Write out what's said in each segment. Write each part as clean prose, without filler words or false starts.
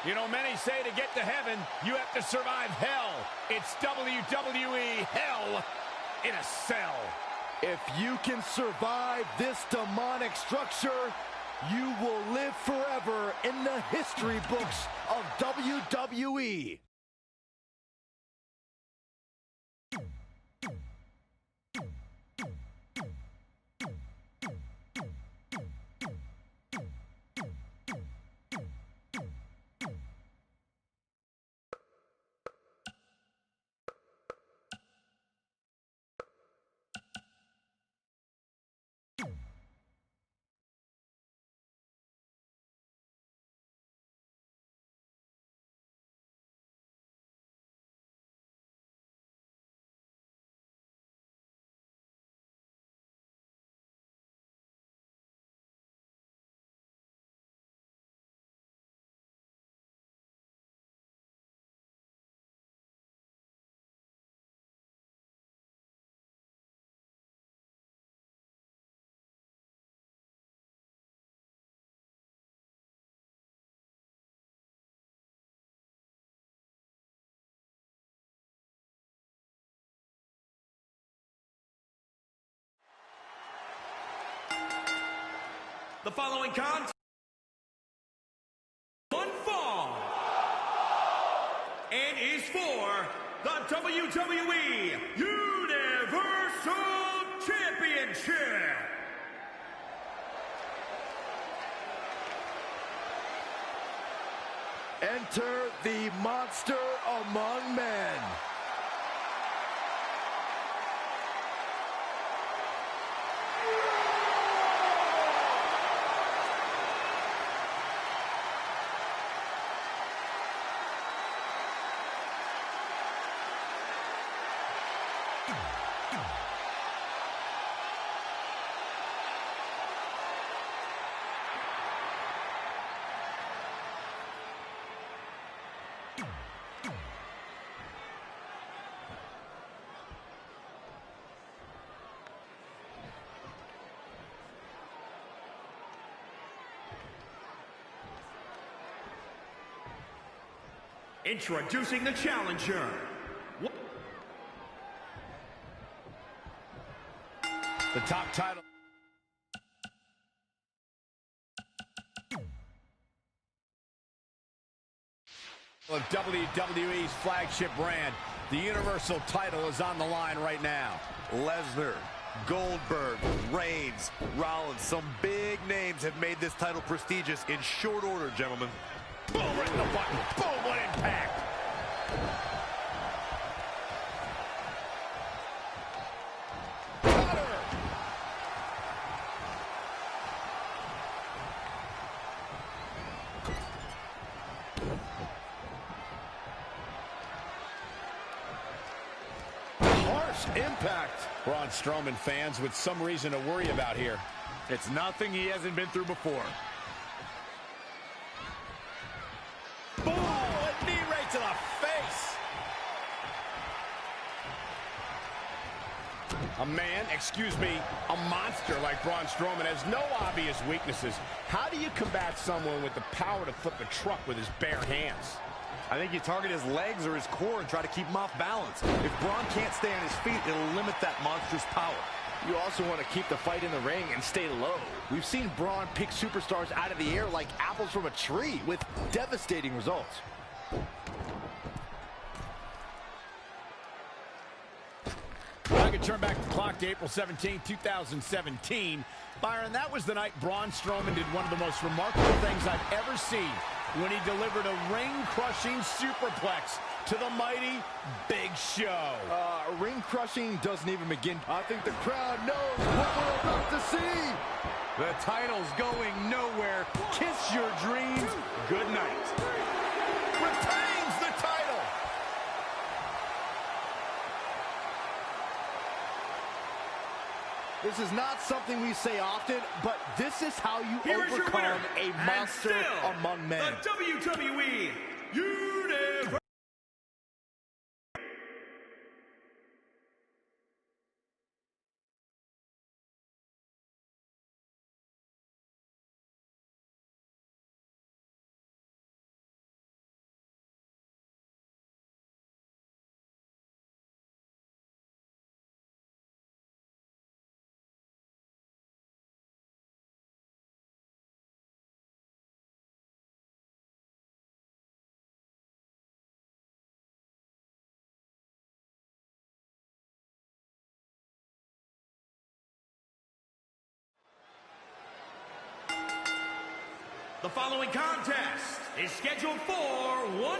You know, many say to get to heaven, you have to survive hell. It's WWE Hell in a Cell. If you can survive this demonic structure, you will live forever in the history books of WWE. The following contest, one fall, and is for the WWE Universal Championship. Enter the monster among men. Introducing the challenger. The top title of WWE's flagship brand. The Universal title is on the line right now. Lesnar, Goldberg, Reigns, Rollins, some big names have made this title prestigious in short order, gentlemen. Boom, right in the button. Boom, what impact. Cutter. Harsh impact. Braun Strowman fans with some reason to worry about here. It's nothing he hasn't been through before. Boom! A knee right to the face. A man, excuse me, a monster like Braun Strowman has no obvious weaknesses. How do you combat someone with the power to flip a truck with his bare hands? I think you target his legs or his core and try to keep him off balance. If Braun can't stay on his feet, it'll limit that monstrous power. You also want to keep the fight in the ring and stay low. We've seen Braun pick superstars out of the air like apples from a tree with devastating results. If I could turn back the clock to April 17, 2017, Byron, that was the night Braun Strowman did one of the most remarkable things I've ever seen when he delivered a ring-crushing superplex to the mighty Big Show. Ring-crushing doesn't even begin. I think the crowd knows what we're about to see. The title's going nowhere. Kiss your dreams. Good night. Retains the title. This is not something we say often, but this is how you Here is your winner, overcome a monster among men. The WWE Universal The following contest is scheduled for one...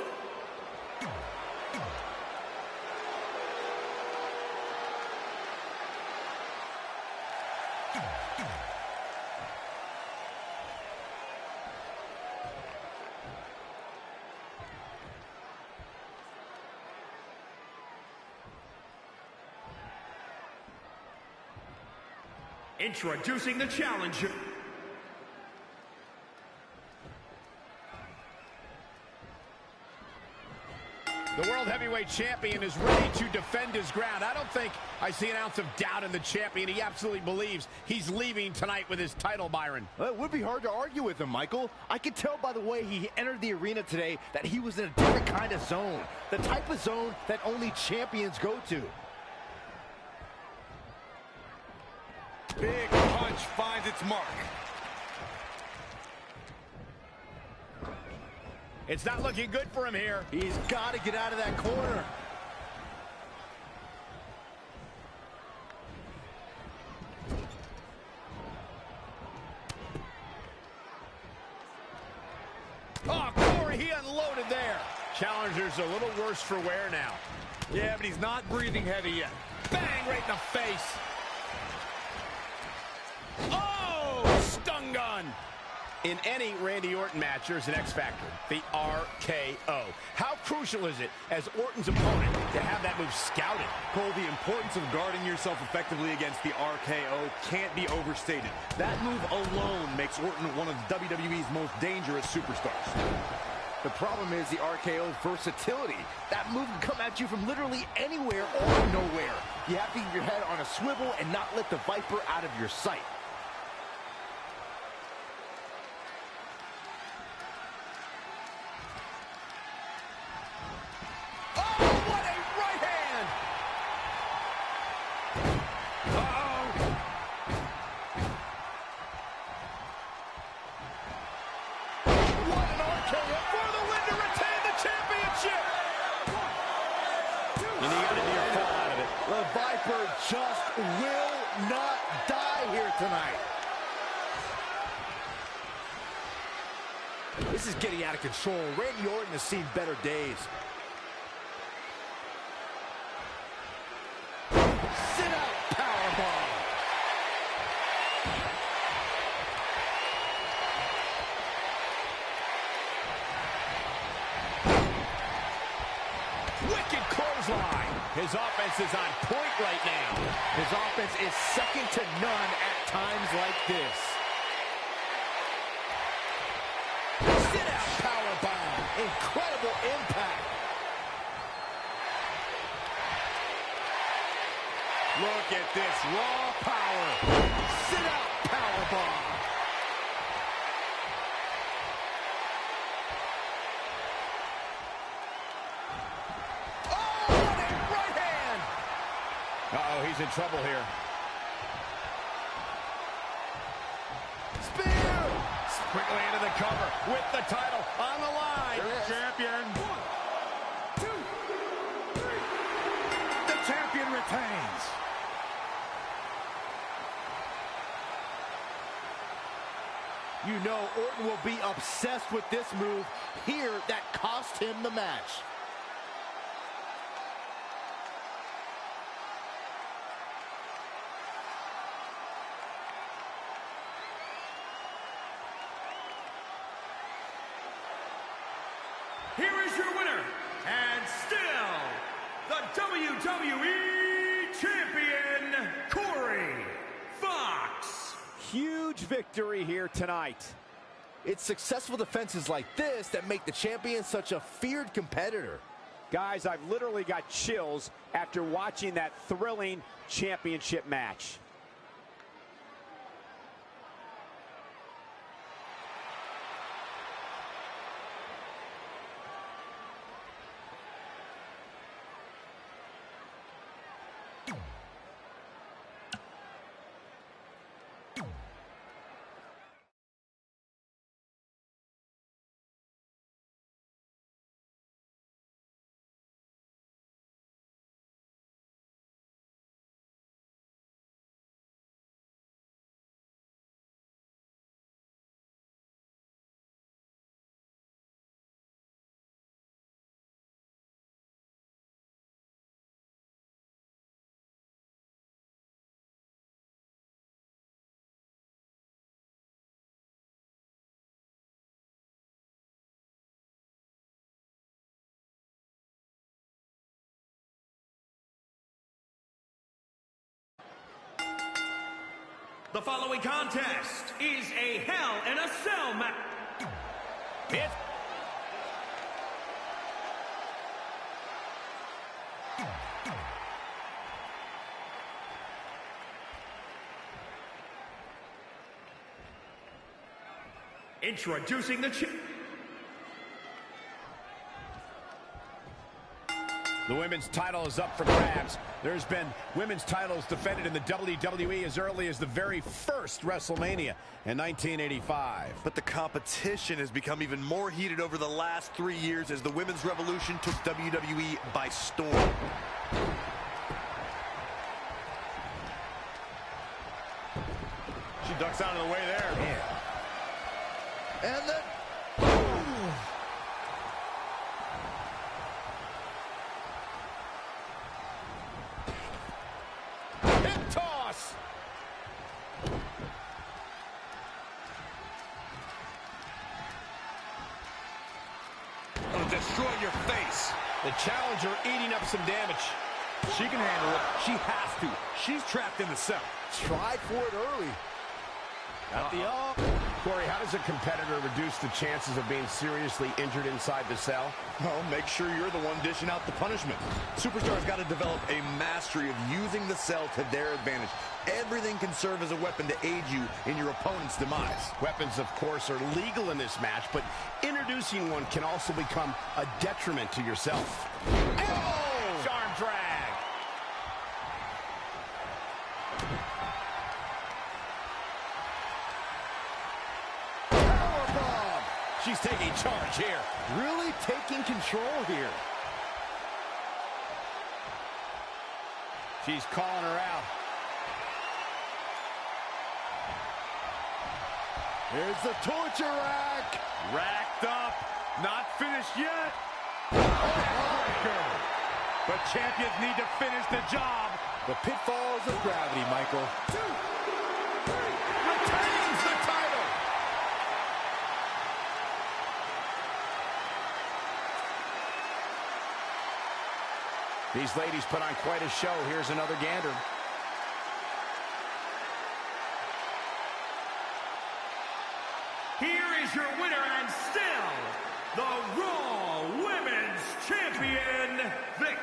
Introducing the challenger. The World Heavyweight Champion is ready to defend his ground. I don't think I see an ounce of doubt in the champion. He absolutely believes he's leaving tonight with his title, Byron. Well, it would be hard to argue with him, Michael. I could tell by the way he entered the arena today that he was in a different kind of zone. The type of zone that only champions go to. Big punch finds its mark. It's not looking good for him here. He's got to get out of that corner. Oh, Corey, he unloaded there. Challenger's a little worse for wear now. Yeah, but he's not breathing heavy yet. Bang, right in the face. Oh, stun gun. In any Randy Orton match, there's an X factor, the RKO. How crucial is it, as Orton's opponent, to have that move scouted? Cole, the importance of guarding yourself effectively against the RKO can't be overstated. That move alone makes Orton one of WWE's most dangerous superstars. The problem is the RKO's versatility. That move can come at you from literally anywhere or nowhere. You have to keep your head on a swivel and not let the Viper out of your sight. The Viper just will not die here tonight. This is getting out of control. Randy Orton has seen better days. Sit out powerbomb. Wicked clothesline. His offense is on point right now. His offense is second to none at times like this. Sit-out powerbomb. Incredible impact. Look at this raw power. Sit-out powerbomb. Uh-oh, he's in trouble here. Spear! Quickly into the cover with the title on the line. Champion. 1, 2, 3. The champion retains. You know Orton will be obsessed with this move here that cost him the match. Here is your winner, and still, the WWE Champion, Corey Fox. Huge victory here tonight. It's successful defenses like this that make the champion such a feared competitor. Guys, I've literally got chills after watching that thrilling championship match. The following contest is a Hell in a Cell match. Introducing the women's title is up for grabs. There's been women's titles defended in the WWE as early as the very first WrestleMania in 1985. But the competition has become even more heated over the last 3 years as the women's revolution took WWE by storm. She ducks out of the way there. Man. And then... Hip toss! It'll destroy your face. The challenger eating up some damage. She can handle it. She has to. She's trapped in the cell. Tried for it early. At the Corey, how does a competitor reduce the chances of being seriously injured inside the cell? Well, make sure you're the one dishing out the punishment. Superstars got to develop a mastery of using the cell to their advantage. Everything can serve as a weapon to aid you in your opponent's demise. Weapons, of course, are legal in this match, but introducing one can also become a detriment to yourself. Oh! Arm drag. She's taking charge here. Really taking control here. She's calling her out. Here's the torture rack. Racked up. Not finished yet. Backbreaker. But champions need to finish the job. The pitfalls of gravity, Michael. 2, 3. Retains the title. These ladies put on quite a show. Here's another gander. Here is your winner and still the Raw Women's Champion, Vic.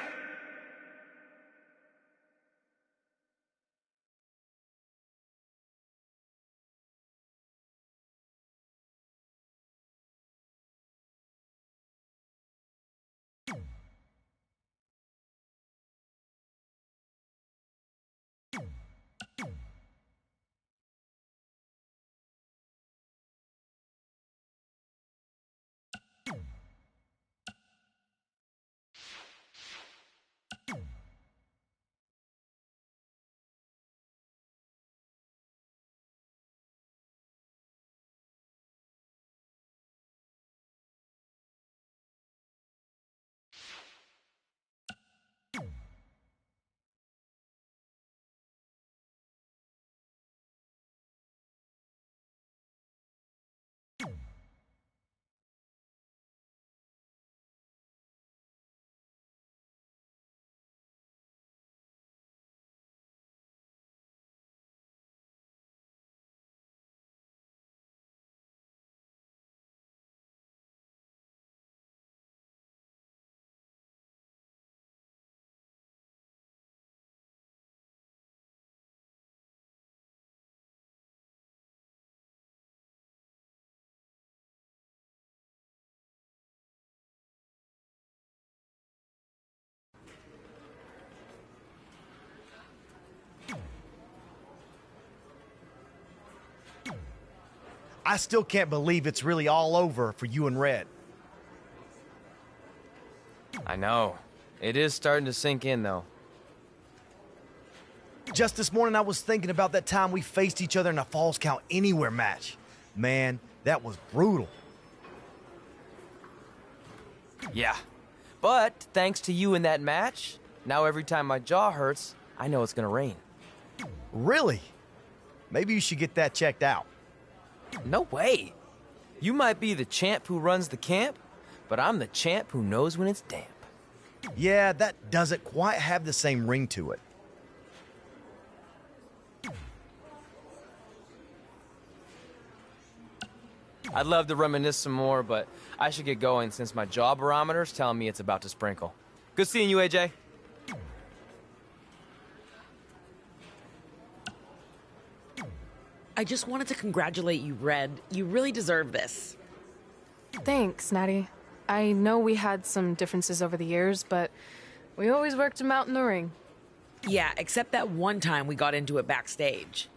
I still can't believe it's really all over for you and Red. I know. It is starting to sink in, though. Just this morning, I was thinking about that time we faced each other in a Falls Count Anywhere match. Man, that was brutal. Yeah. But thanks to you in that match, now every time my jaw hurts, I know it's gonna rain. Really? Maybe you should get that checked out. No way. You might be the champ who runs the camp, but I'm the champ who knows when it's damp. Yeah, that doesn't quite have the same ring to it. I'd love to reminisce some more, but I should get going since my jaw barometer's telling me it's about to sprinkle. Good seeing you, AJ. I just wanted to congratulate you, Red. You really deserve this. Thanks, Natty. I know we had some differences over the years, but we always worked them out in the ring. Yeah, except that one time we got into it backstage.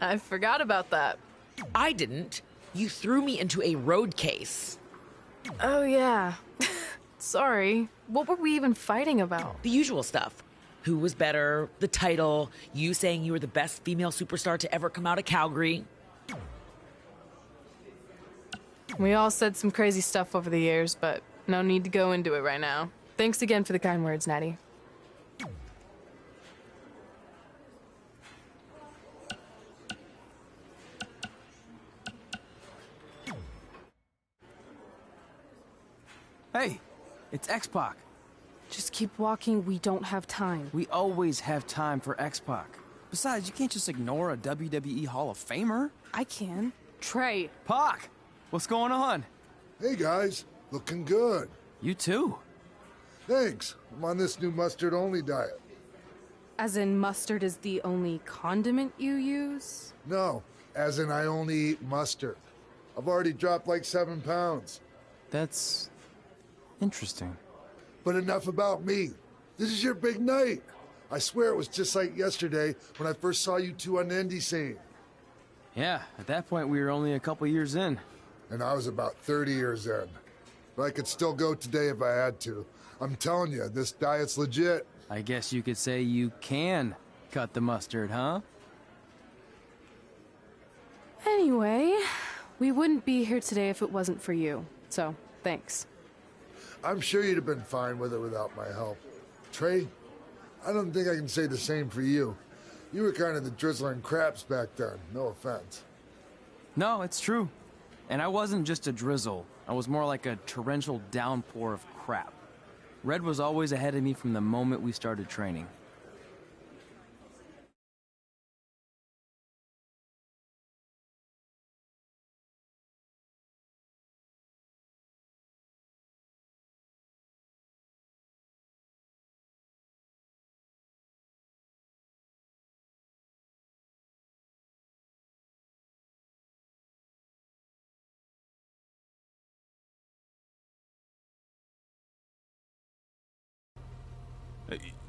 I forgot about that. I didn't. You threw me into a road case. Oh, yeah. Sorry. What were we even fighting about? The usual stuff. Who was better, the title, you saying you were the best female superstar to ever come out of Calgary. We all said some crazy stuff over the years, but no need to go into it right now. Thanks again for the kind words, Natty. Hey, it's X-Pac. Just keep walking, we don't have time. We always have time for X-Pac. Besides, you can't just ignore a WWE Hall of Famer. I can. Trey. Pac, what's going on? Hey guys, looking good. You too. Thanks. I'm on this new mustard-only diet. As in mustard is the only condiment you use? No, as in I only eat mustard. I've already dropped like 7 pounds. That's interesting. But enough about me. This is your big night. I swear it was just like yesterday when I first saw you two on the indie scene. Yeah, at that point we were only a couple years in. And I was about 30 years in. But I could still go today if I had to. I'm telling you, this diet's legit. I guess you could say you can cut the mustard, huh? Anyway, we wouldn't be here today if it wasn't for you. So, thanks. I'm sure you'd have been fine with it without my help. Trey, I don't think I can say the same for you. You were kind of the drizzling craps back then, no offense. No, it's true. And I wasn't just a drizzle. I was more like a torrential downpour of crap. Red was always ahead of me from the moment we started training.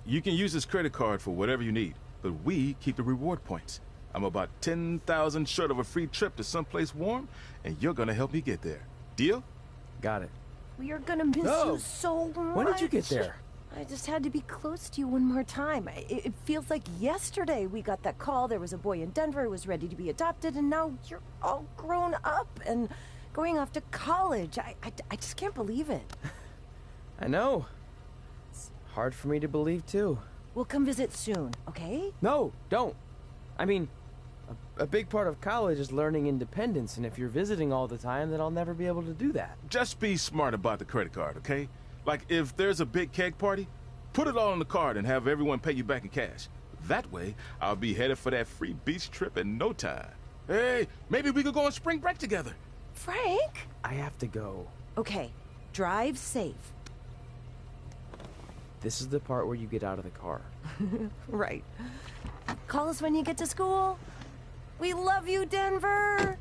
You can use this credit card for whatever you need, but we keep the reward points. I'm about 10,000 short of a free trip to someplace warm, and you're gonna help me get there. Deal? Got it. We are gonna miss you so much. When did you get there? I just had to be close to you one more time. It feels like yesterday we got that call. There was a boy in Denver who was ready to be adopted, and now you're all grown up and going off to college. I just can't believe it. I know. Hard for me to believe, too. We'll come visit soon, okay? No, don't. I mean, a big part of college is learning independence, and if you're visiting all the time, then I'll never be able to do that. Just be smart about the credit card, okay? Like, if there's a big keg party, put it all on the card and have everyone pay you back in cash. That way, I'll be headed for that free beach trip in no time. Hey, maybe we could go on spring break together. Frank? I have to go. Okay, drive safe. This is the part where you get out of the car. Right. Call us when you get to school. We love you, Denver!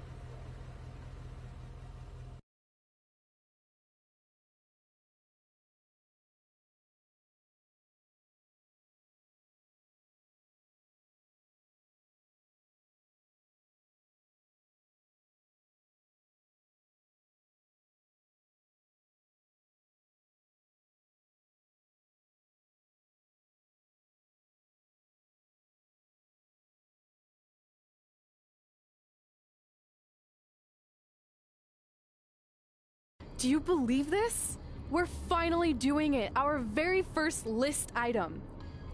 Do you believe this? We're finally doing it. Our very first list item.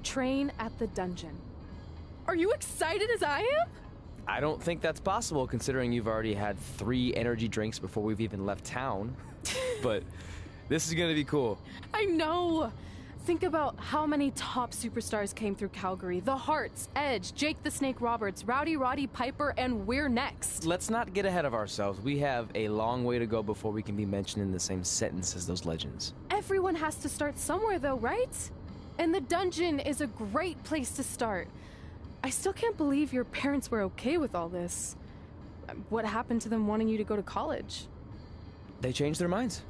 Train at the dungeon. Are you excited as I am? I don't think that's possible, considering you've already had 3 energy drinks before we've even left town. But this is gonna be cool. I know. Think about how many top superstars came through Calgary. The Harts, Edge, Jake the Snake Roberts, Rowdy Roddy Piper, and we're next. Let's not get ahead of ourselves. We have a long way to go before we can be mentioned in the same sentence as those legends. Everyone has to start somewhere though, right? And the dungeon is a great place to start. I still can't believe your parents were okay with all this. What happened to them wanting you to go to college? They changed their minds.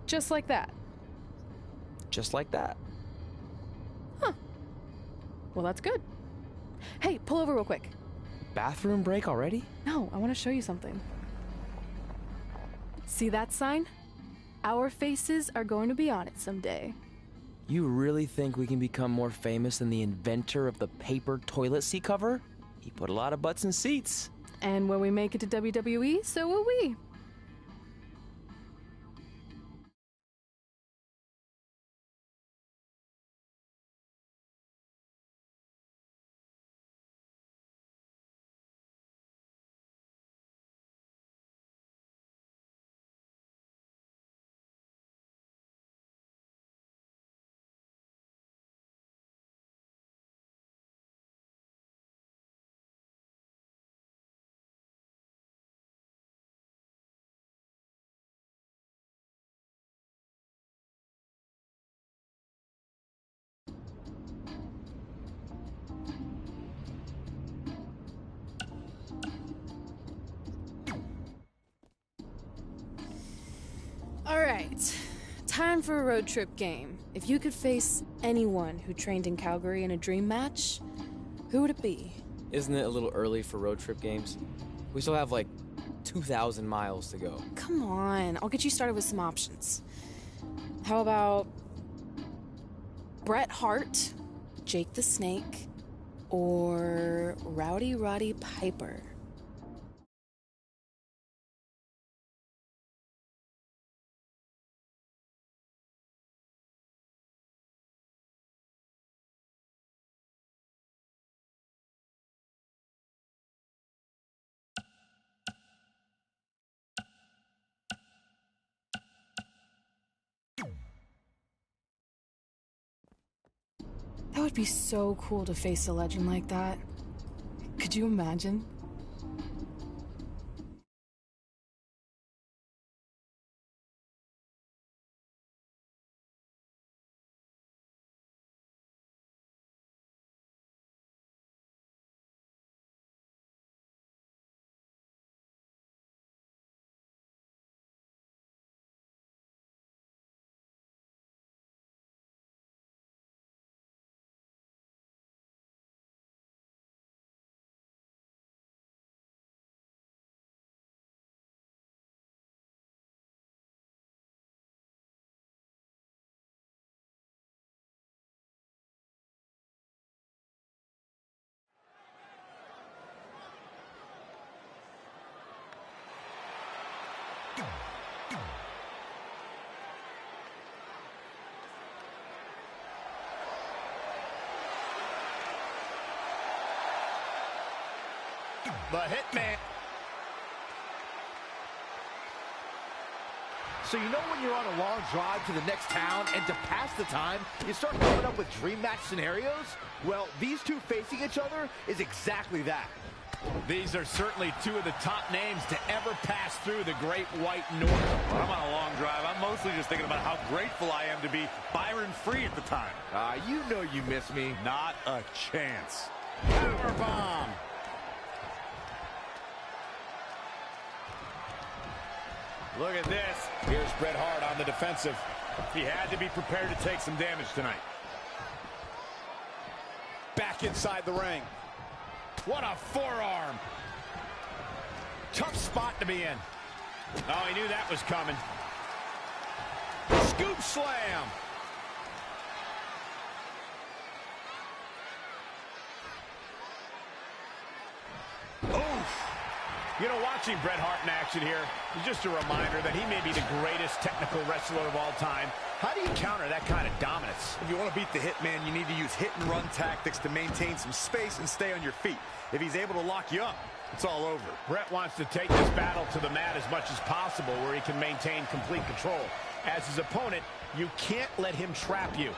Just like that. Just like that. Huh. Well, that's good. Hey, pull over real quick. Bathroom break already? No, I want to show you something. See that sign? Our faces are going to be on it someday. You really think we can become more famous than the inventor of the paper toilet seat cover? He put a lot of butts in seats. And when we make it to WWE, so will we. All right, time for a road trip game. If you could face anyone who trained in Calgary in a dream match, who would it be? Isn't it a little early for road trip games? We still have like 2,000 miles to go. Come on, I'll get you started with some options. How about Bret Hart, Jake the Snake, or Rowdy Roddy Piper? That would be so cool to face a legend like that. Could you imagine? The Hitman. So you know when you're on a long drive to the next town and to pass the time, you start coming up with dream match scenarios? Well, these two facing each other is exactly that. These are certainly two of the top names to ever pass through the Great White North. When I'm on a long drive, I'm mostly just thinking about how grateful I am to be Byron Free at the time. You know you miss me. Not a chance. Powerbomb. Look at this. Here's Bret Hart on the defensive. He had to be prepared to take some damage tonight. Back inside the ring. What a forearm. Tough spot to be in. Oh, he knew that was coming. Scoop slam. Oof. You know, watching Bret Hart in action here is just a reminder that he may be the greatest technical wrestler of all time. How do you counter that kind of dominance? If you want to beat the Hitman, you need to use hit-and-run tactics to maintain some space and stay on your feet. If he's able to lock you up, it's all over. Bret wants to take this battle to the mat as much as possible where he can maintain complete control. As his opponent, you can't let him trap you.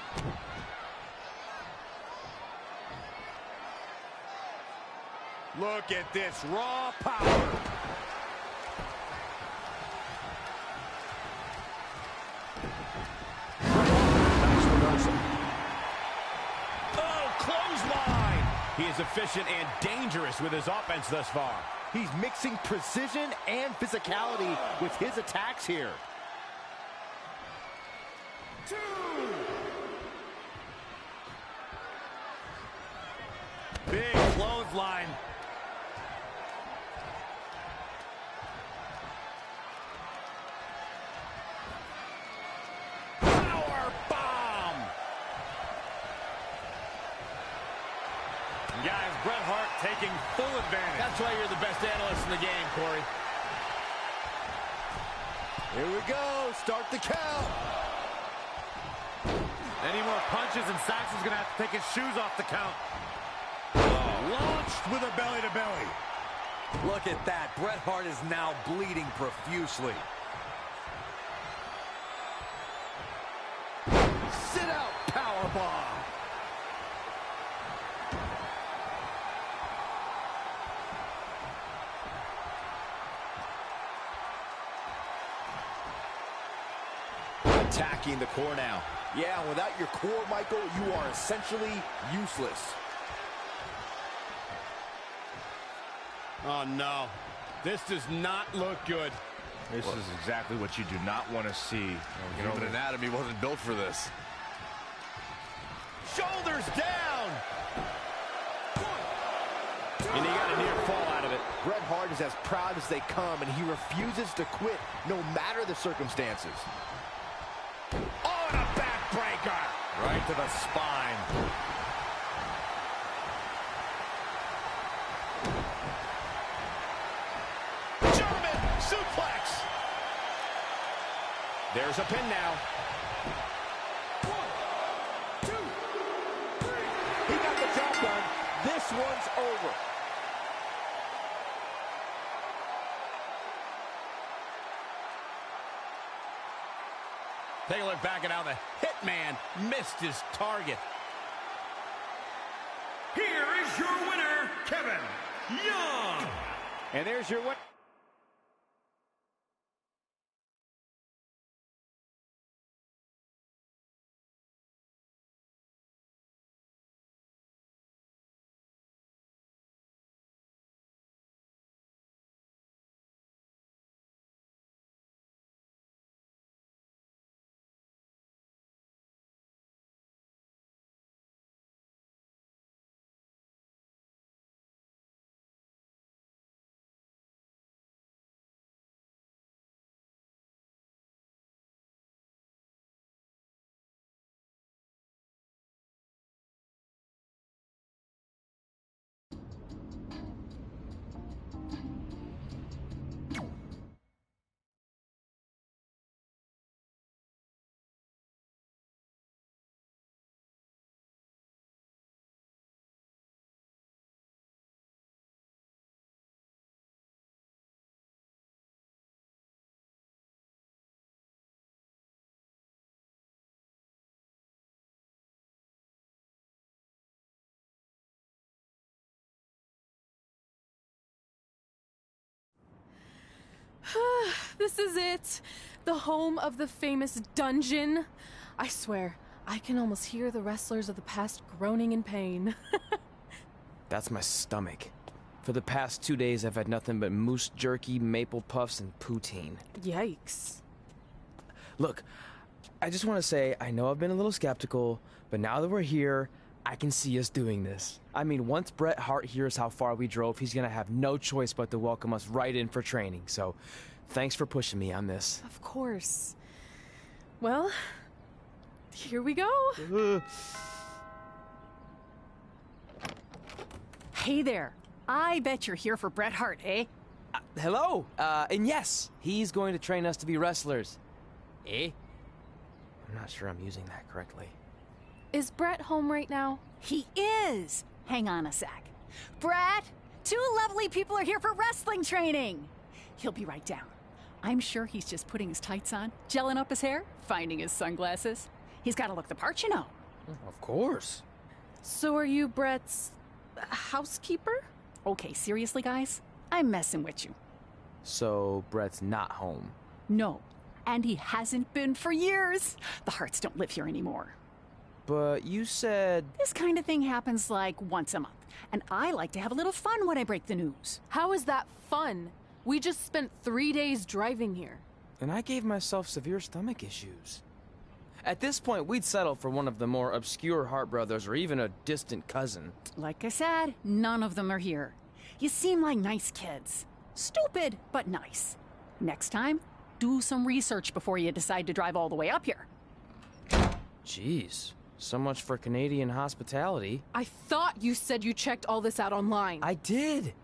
Look at this raw power. Nice reversal. Oh, clothesline! He is efficient and dangerous with his offense thus far. He's mixing precision and physicality with his attacks here. 2. Big clothesline. Power bomb! Guys, Bret Hart taking full advantage. That's why you're the best analyst in the game, Corey. Here we go. Start the count. Any more punches and Saxon's going to have to take his shoes off the count. Oh, launched with a belly-to-belly. Look at that. Bret Hart is now bleeding profusely. Sit out powerbomb. Attacking the core now. Yeah, without your core, Michael, you are essentially useless. Oh, no. This does not look good. This is exactly what you do not want to see. Human anatomy wasn't built for this. Shoulders down! And he got a near fall out of it. Bret Hart is as proud as they come, and he refuses to quit no matter the circumstances. Oh, and a backbreaker! Right to the spine. German suplex! There's a pin now. 1, 2, 3. He got the job done. This one's over. Take a look back at how the Hitman missed his target. Here is your winner, Kevin Young. And there's your winner. This is it. The home of the famous dungeon. I swear, I can almost hear the wrestlers of the past groaning in pain. That's my stomach. For the past 2 days, I've had nothing but moose jerky, maple puffs, and poutine. Yikes. Look, I just want to say, I know I've been a little skeptical, but now that we're here, I can see us doing this. I mean, once Bret Hart hears how far we drove, he's gonna have no choice but to welcome us right in for training. So, thanks for pushing me on this. Of course. Well, here we go. Hey there. I bet you're here for Bret Hart, eh? Hello. And yes, he's going to train us to be wrestlers. Eh? I'm not sure I'm using that correctly. Is Bret home right now? He is. Hang on a sec. Bret, 2 lovely people are here for wrestling training. He'll be right down. I'm sure he's just putting his tights on, gelling up his hair, finding his sunglasses. He's got to look the part, you know. Of course. So are you Brett's housekeeper? Okay, seriously, guys? I'm messing with you. So Brett's not home. No, and he hasn't been for years. The Harts don't live here anymore. But you said... This kind of thing happens like once a month, and I like to have a little fun when I break the news. How is that fun? We just spent 3 days driving here. And I gave myself severe stomach issues. At this point, we'd settle for one of the more obscure Hart brothers or even a distant cousin. Like I said, none of them are here. You seem like nice kids. Stupid, but nice. Next time, do some research before you decide to drive all the way up here. Jeez, so much for Canadian hospitality. I thought you said you checked all this out online. I did.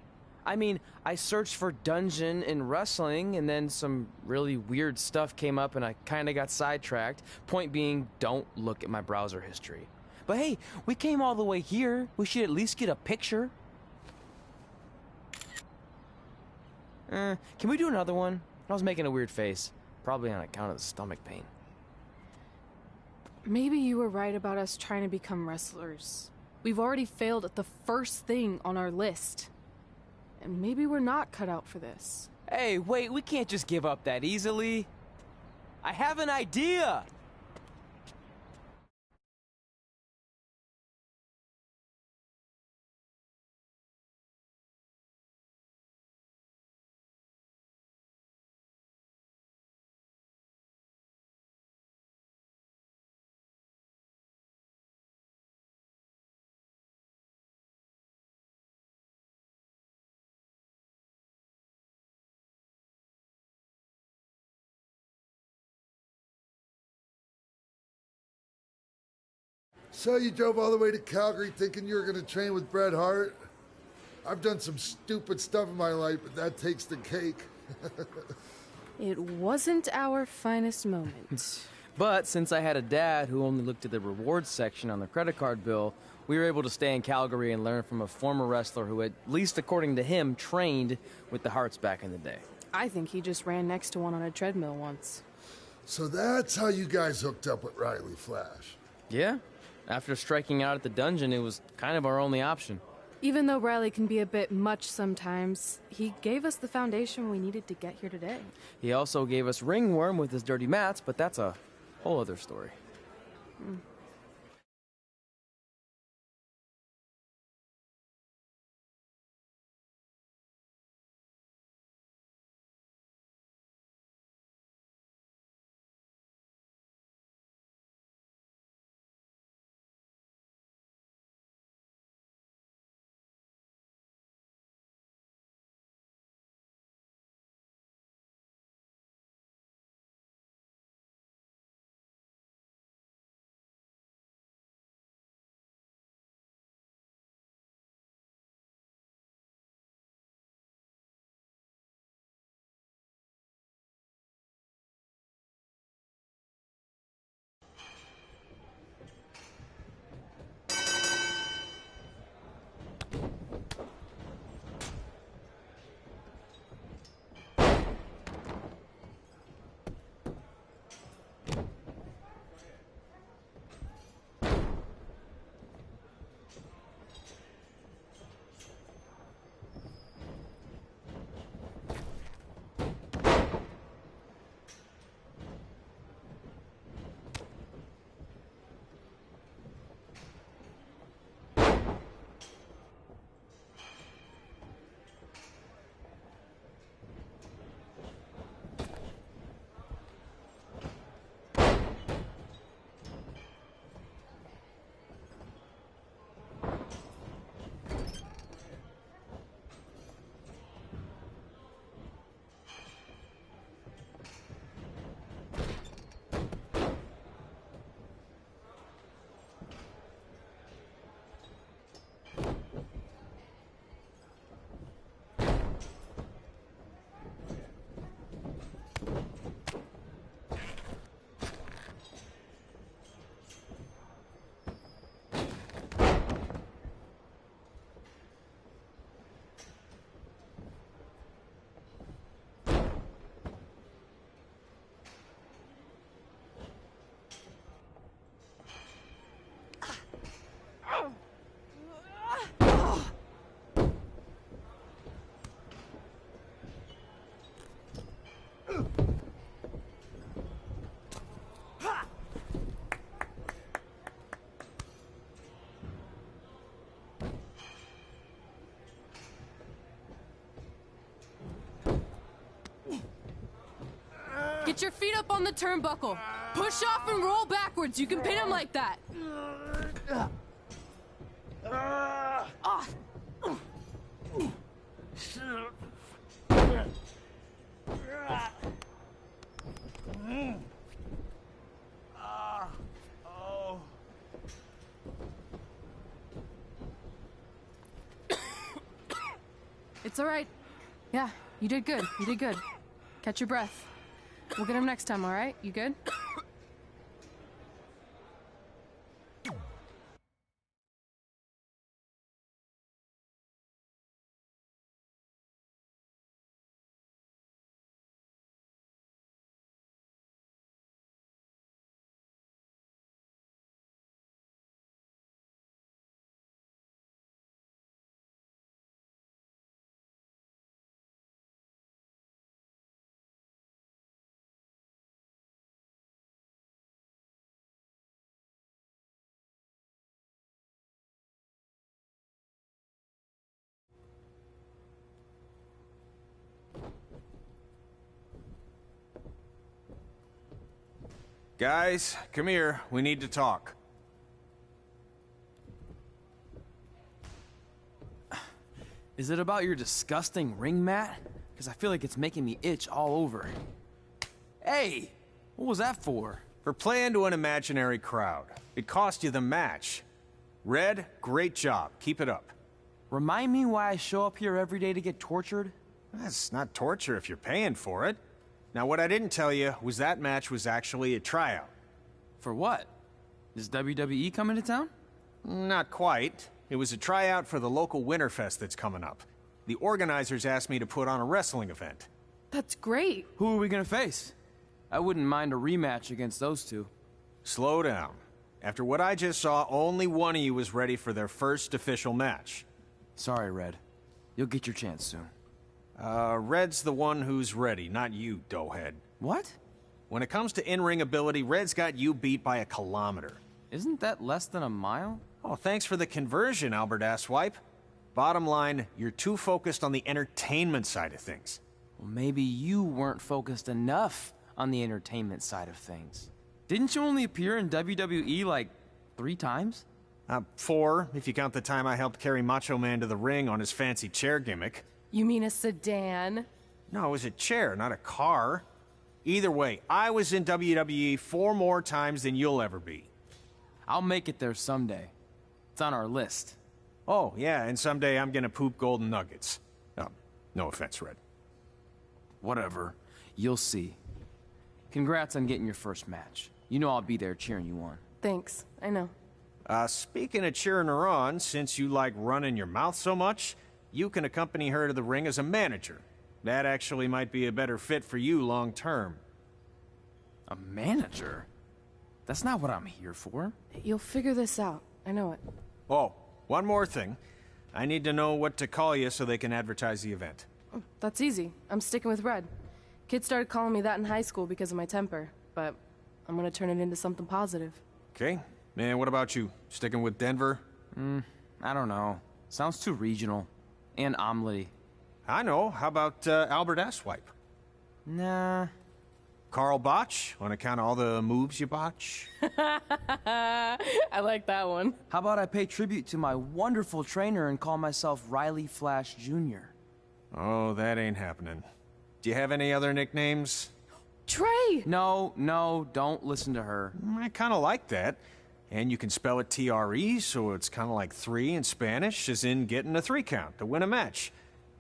I mean, I searched for dungeon in wrestling, and then some really weird stuff came up, and I kind of got sidetracked. Point being, don't look at my browser history. But hey, we came all the way here. We should at least get a picture. Can we do another one? I was making a weird face, probably on account of the stomach pain. Maybe you were right about us trying to become wrestlers. We've already failed at the first thing on our list. And maybe we're not cut out for this. Hey, wait, we can't just give up that easily. I have an idea! So you drove all the way to Calgary thinking you were going to train with Bret Hart? I've done some stupid stuff in my life, but that takes the cake. It wasn't our finest moment. But since I had a dad who only looked at the rewards section on the credit card bill, we were able to stay in Calgary and learn from a former wrestler who, at least according to him, trained with the Harts back in the day. I think he just ran next to one on a treadmill once. So that's how you guys hooked up with Riley Flash. Yeah. After striking out at the dungeon, it was kind of our only option. Even though Riley can be a bit much sometimes, he gave us the foundation we needed to get here today. He also gave us ringworm with his dirty mats, but that's a whole other story. Get your feet up on the turnbuckle. Push off and roll backwards. You can pin him like that. It's all right. Yeah, you did good. You did good. Catch your breath. We'll get him next time, all right? You good? Guys, come here. We need to talk. Is it about your disgusting ring mat? Because I feel like it's making me itch all over. Hey! What was that for? For playing to an imaginary crowd. It cost you the match. Red, great job. Keep it up. Remind me why I show up here every day to get tortured? That's not torture if you're paying for it. Now, what I didn't tell you was that match was actually a tryout. For what? Is WWE coming to town? Not quite. It was a tryout for the local Winterfest that's coming up. The organizers asked me to put on a wrestling event. That's great. Who are we gonna face? I wouldn't mind a rematch against those two. Slow down. After what I just saw, only one of you was ready for their first official match. Sorry, Red. You'll get your chance soon. Red's the one who's ready, not you, doughhead. What? When it comes to in-ring ability, Red's got you beat by a kilometer. Isn't that less than a mile? Oh, thanks for the conversion, Albert Asswipe. Bottom line, you're too focused on the entertainment side of things. Well, maybe you weren't focused enough on the entertainment side of things. Didn't you only appear in WWE like 3 times? 4, if you count the time I helped carry Macho Man to the ring on his fancy chair gimmick. You mean a sedan? No, it was a chair, not a car. Either way, I was in WWE 4 more times than you'll ever be. I'll make it there someday. It's on our list. Oh, yeah, and someday I'm gonna poop golden nuggets. No offense, Red. Whatever. You'll see. Congrats on getting your first match. You know I'll be there cheering you on. Thanks. I know. Speaking of cheering her on, since you like running your mouth so much, you can accompany her to the ring as a manager. That actually might be a better fit for you long term. A manager? That's not what I'm here for. You'll figure this out. I know it. Oh, one more thing. I need to know what to call you so they can advertise the event. That's easy. I'm sticking with Red. Kids started calling me that in high school because of my temper, but I'm gonna turn it into something positive. Okay. Man, what about you? Sticking with Denver? I don't know. Sounds too regional. And omelette-y. I know. How about Albert Asswipe? Nah. Carl Botch, on account of all the moves you botch? I like that one. How about I pay tribute to my wonderful trainer and call myself Riley Flash Jr.? Oh, that ain't happening. Do you have any other nicknames? Trey! No, don't listen to her. I kind of like that. And you can spell it T-R-E, so it's kind of like 3 in Spanish, as in getting a 3 count to win a match.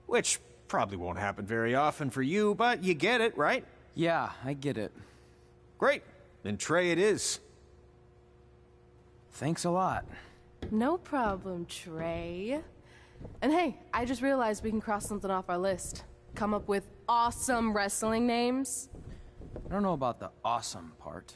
Which probably won't happen very often for you, but you get it, right? Yeah, I get it. Great. Then Trey it is. Thanks a lot. No problem, Trey. And hey, I just realized we can cross something off our list. Come up with awesome wrestling names. I don't know about the awesome part.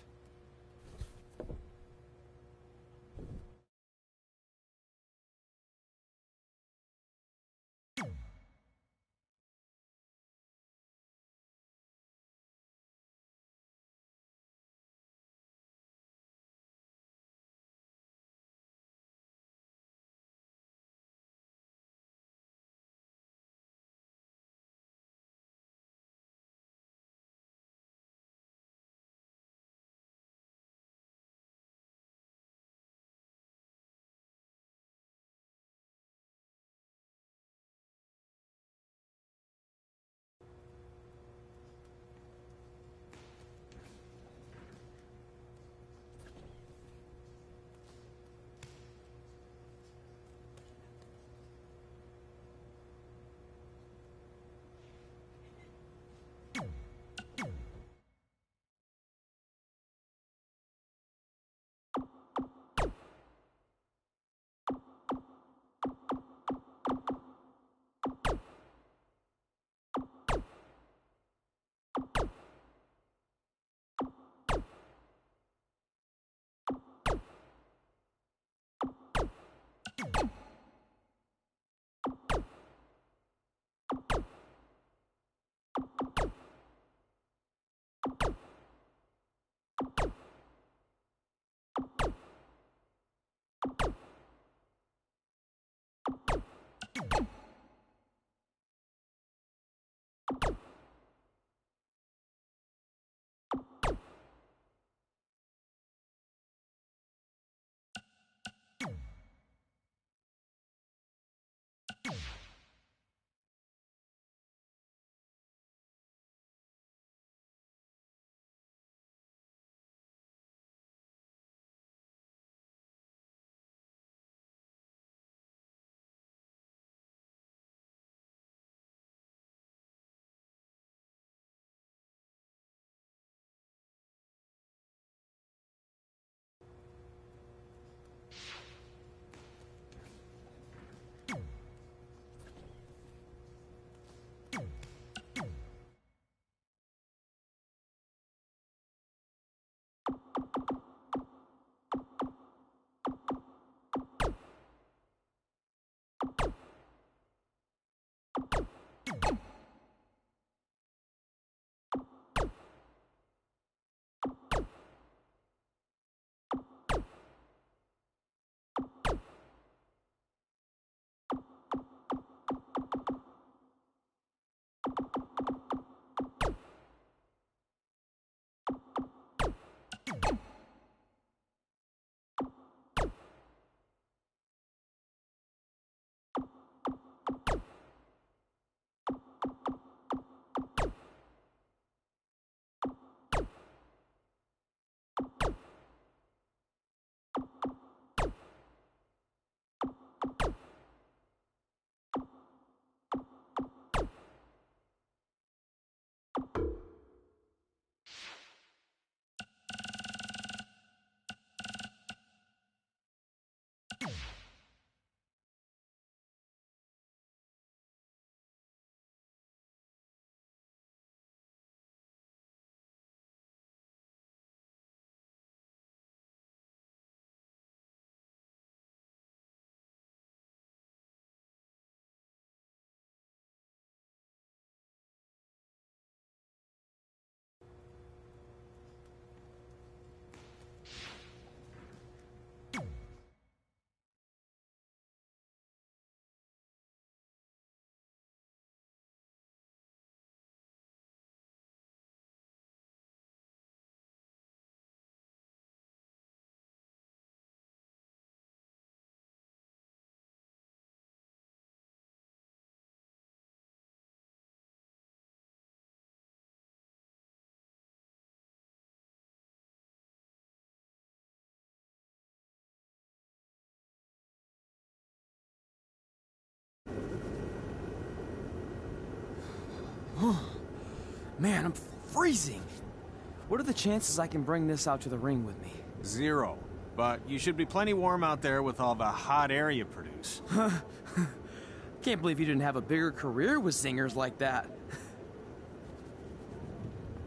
Man, I'm freezing. What are the chances I can bring this out to the ring with me? 0. But you should be plenty warm out there with all the hot air you produce. Can't believe you didn't have a bigger career with singers like that.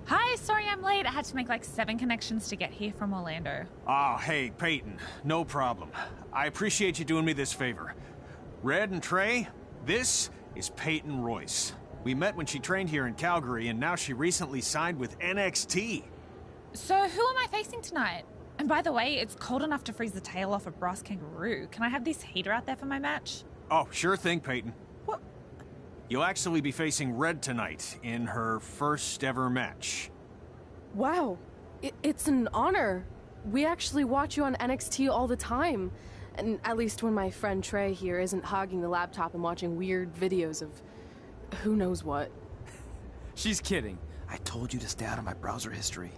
Hi, sorry I'm late. I had to make like 7 connections to get here from Orlando. Oh, hey, Peyton. No problem. I appreciate you doing me this favor. Red and Trey, this is Peyton Royce. We met when she trained here in Calgary, and now she recently signed with NXT. So who am I facing tonight? And by the way, it's cold enough to freeze the tail off a brass kangaroo. Can I have this heater out there for my match? Oh, sure thing, Peyton. What? You'll actually be facing Red tonight in her first ever match. Wow, it's an honor. We actually watch you on NXT all the time. And at least when my friend Trey here isn't hogging the laptop and watching weird videos of who knows what. She's kidding. I told you to stay out of my browser history.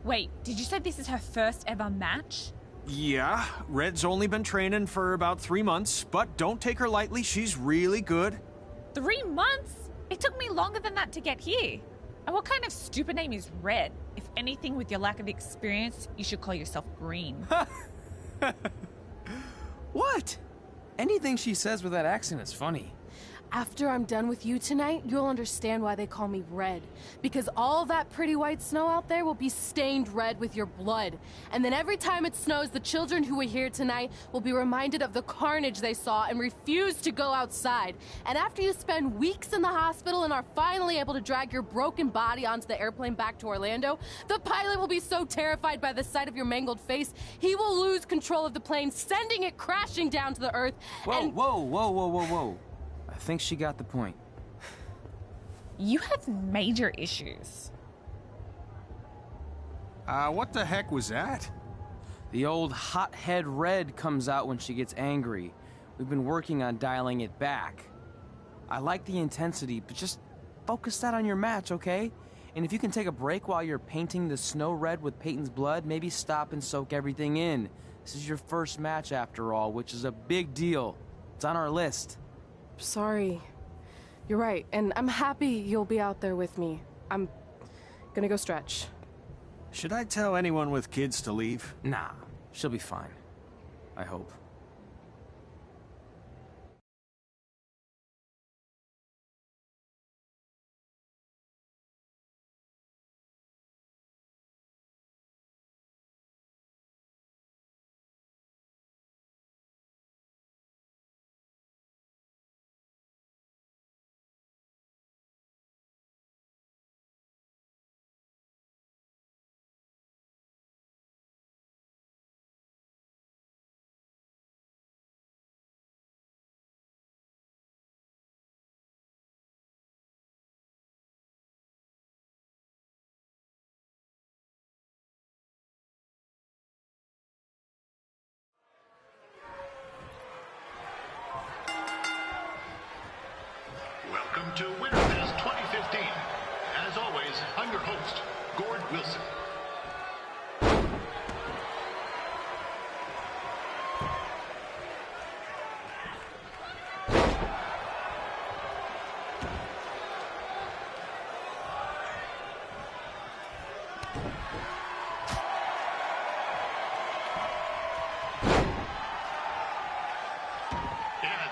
Wait, did you say this is her first ever match? Yeah, Red's only been training for about 3 months, but don't take her lightly, she's really good. 3 months? It took me longer than that to get here. And what kind of stupid name is Red? If anything, with your lack of experience, you should call yourself Green. What? Anything she says with that accent is funny. After I'm done with you tonight, you'll understand why they call me Red. Because all that pretty white snow out there will be stained red with your blood. And then every time it snows, the children who are here tonight will be reminded of the carnage they saw and refuse to go outside. And after you spend weeks in the hospital and are finally able to drag your broken body onto the airplane back to Orlando, the pilot will be so terrified by the sight of your mangled face, he will lose control of the plane, sending it crashing down to the earth. Whoa, whoa, whoa, whoa, whoa, whoa. I think she got the point. You have major issues. What the heck was that? The old hothead Red comes out when she gets angry. We've been working on dialing it back. I like the intensity, but just focus that on your match, okay? And if you can take a break while you're painting the snow red with Peyton's blood, maybe stop and soak everything in. This is your first match after all, which is a big deal. It's on our list. Sorry. You're right, and I'm happy you'll be out there with me. I'm gonna go stretch. Should I tell anyone with kids to leave? Nah, she'll be fine. I hope. Welcome to Winterfest 2015. As always, I'm your host, Gord Wilson.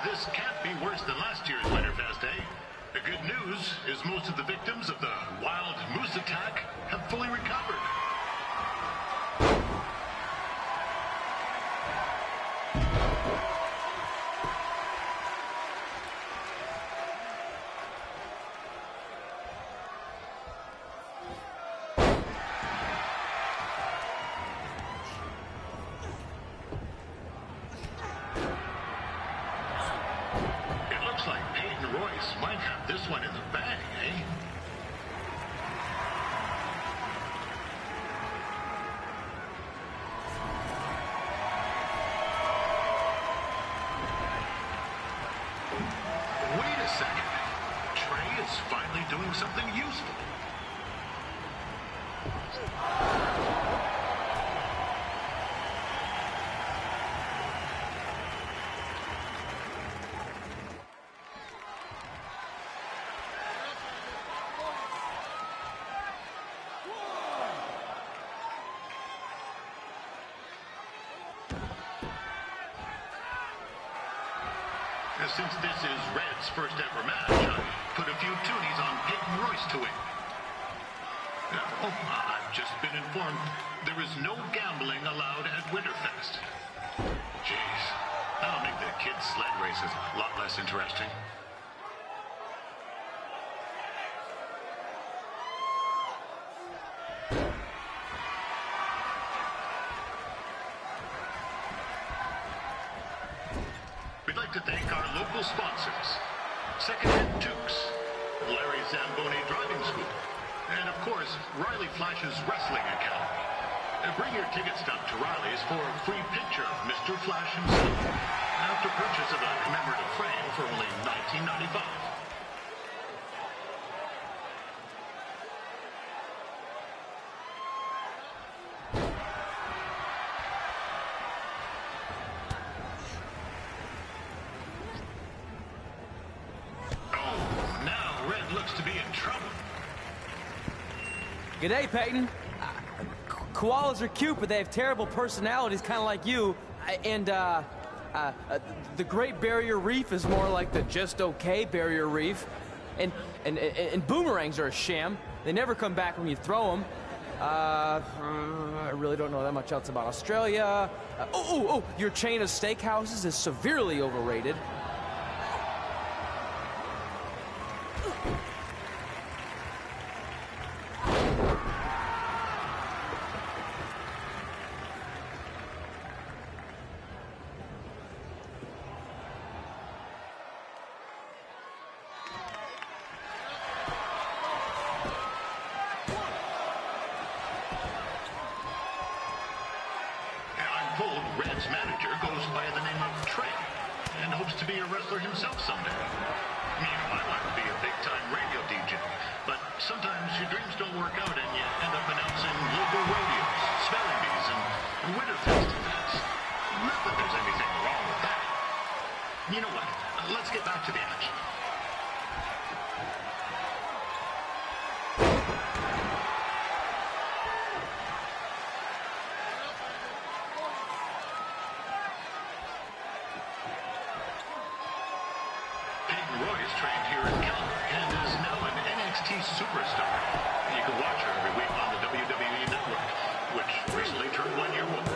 This can't be worse than last year's Winterfest, eh? The good news is most of the victims of the wild moose attack have fully recovered. Might have this one in the bag, eh? Wait a second. Trey is finally doing something useful. Since this is Red's first ever match, I put a few toonies on Peyton Royce to win. I've just been informed there is no gambling allowed at Winterfest. Jeez, that'll make the kids' sled races a lot less interesting. To thank our local sponsors, Secondhand Tukes, Larry Zamboni Driving School, and of course, Riley Flash's Wrestling Academy. Bring your ticket stub to Riley's for a free picture of Mr. Flash himself, after purchase of a commemorative frame for only $19.95. G'day, Peyton. Koalas are cute, but they have terrible personalities, kind of like you. And, the Great Barrier Reef is more like the just okay Barrier Reef. And boomerangs are a sham. They never come back when you throw them. I really don't know that much else about Australia. Your chain of steakhouses is severely overrated. a wrestler himself someday. You know, I want to be a big-time radio DJ, but sometimes your dreams don't work out and you end up announcing local rodeos, spelling bees, and Winterfest events. Not that there's anything wrong with that. You know what? Let's get back to the action. Trained here in Calgary and is now an NXT superstar. You can watch her every week on the WWE Network, which recently turned 1 year old.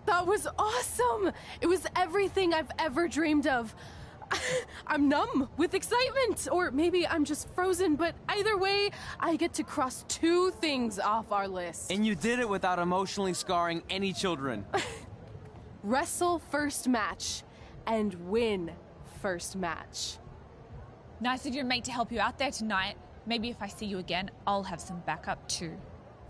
That was awesome! It was everything I've ever dreamed of. I'm numb with excitement, or maybe I'm just frozen, but either way, I get to cross 2 things off our list. And you did it without emotionally scarring any children. Wrestle first match and win first match. Nice of your mate to help you out there tonight. Maybe if I see you again, I'll have some backup too.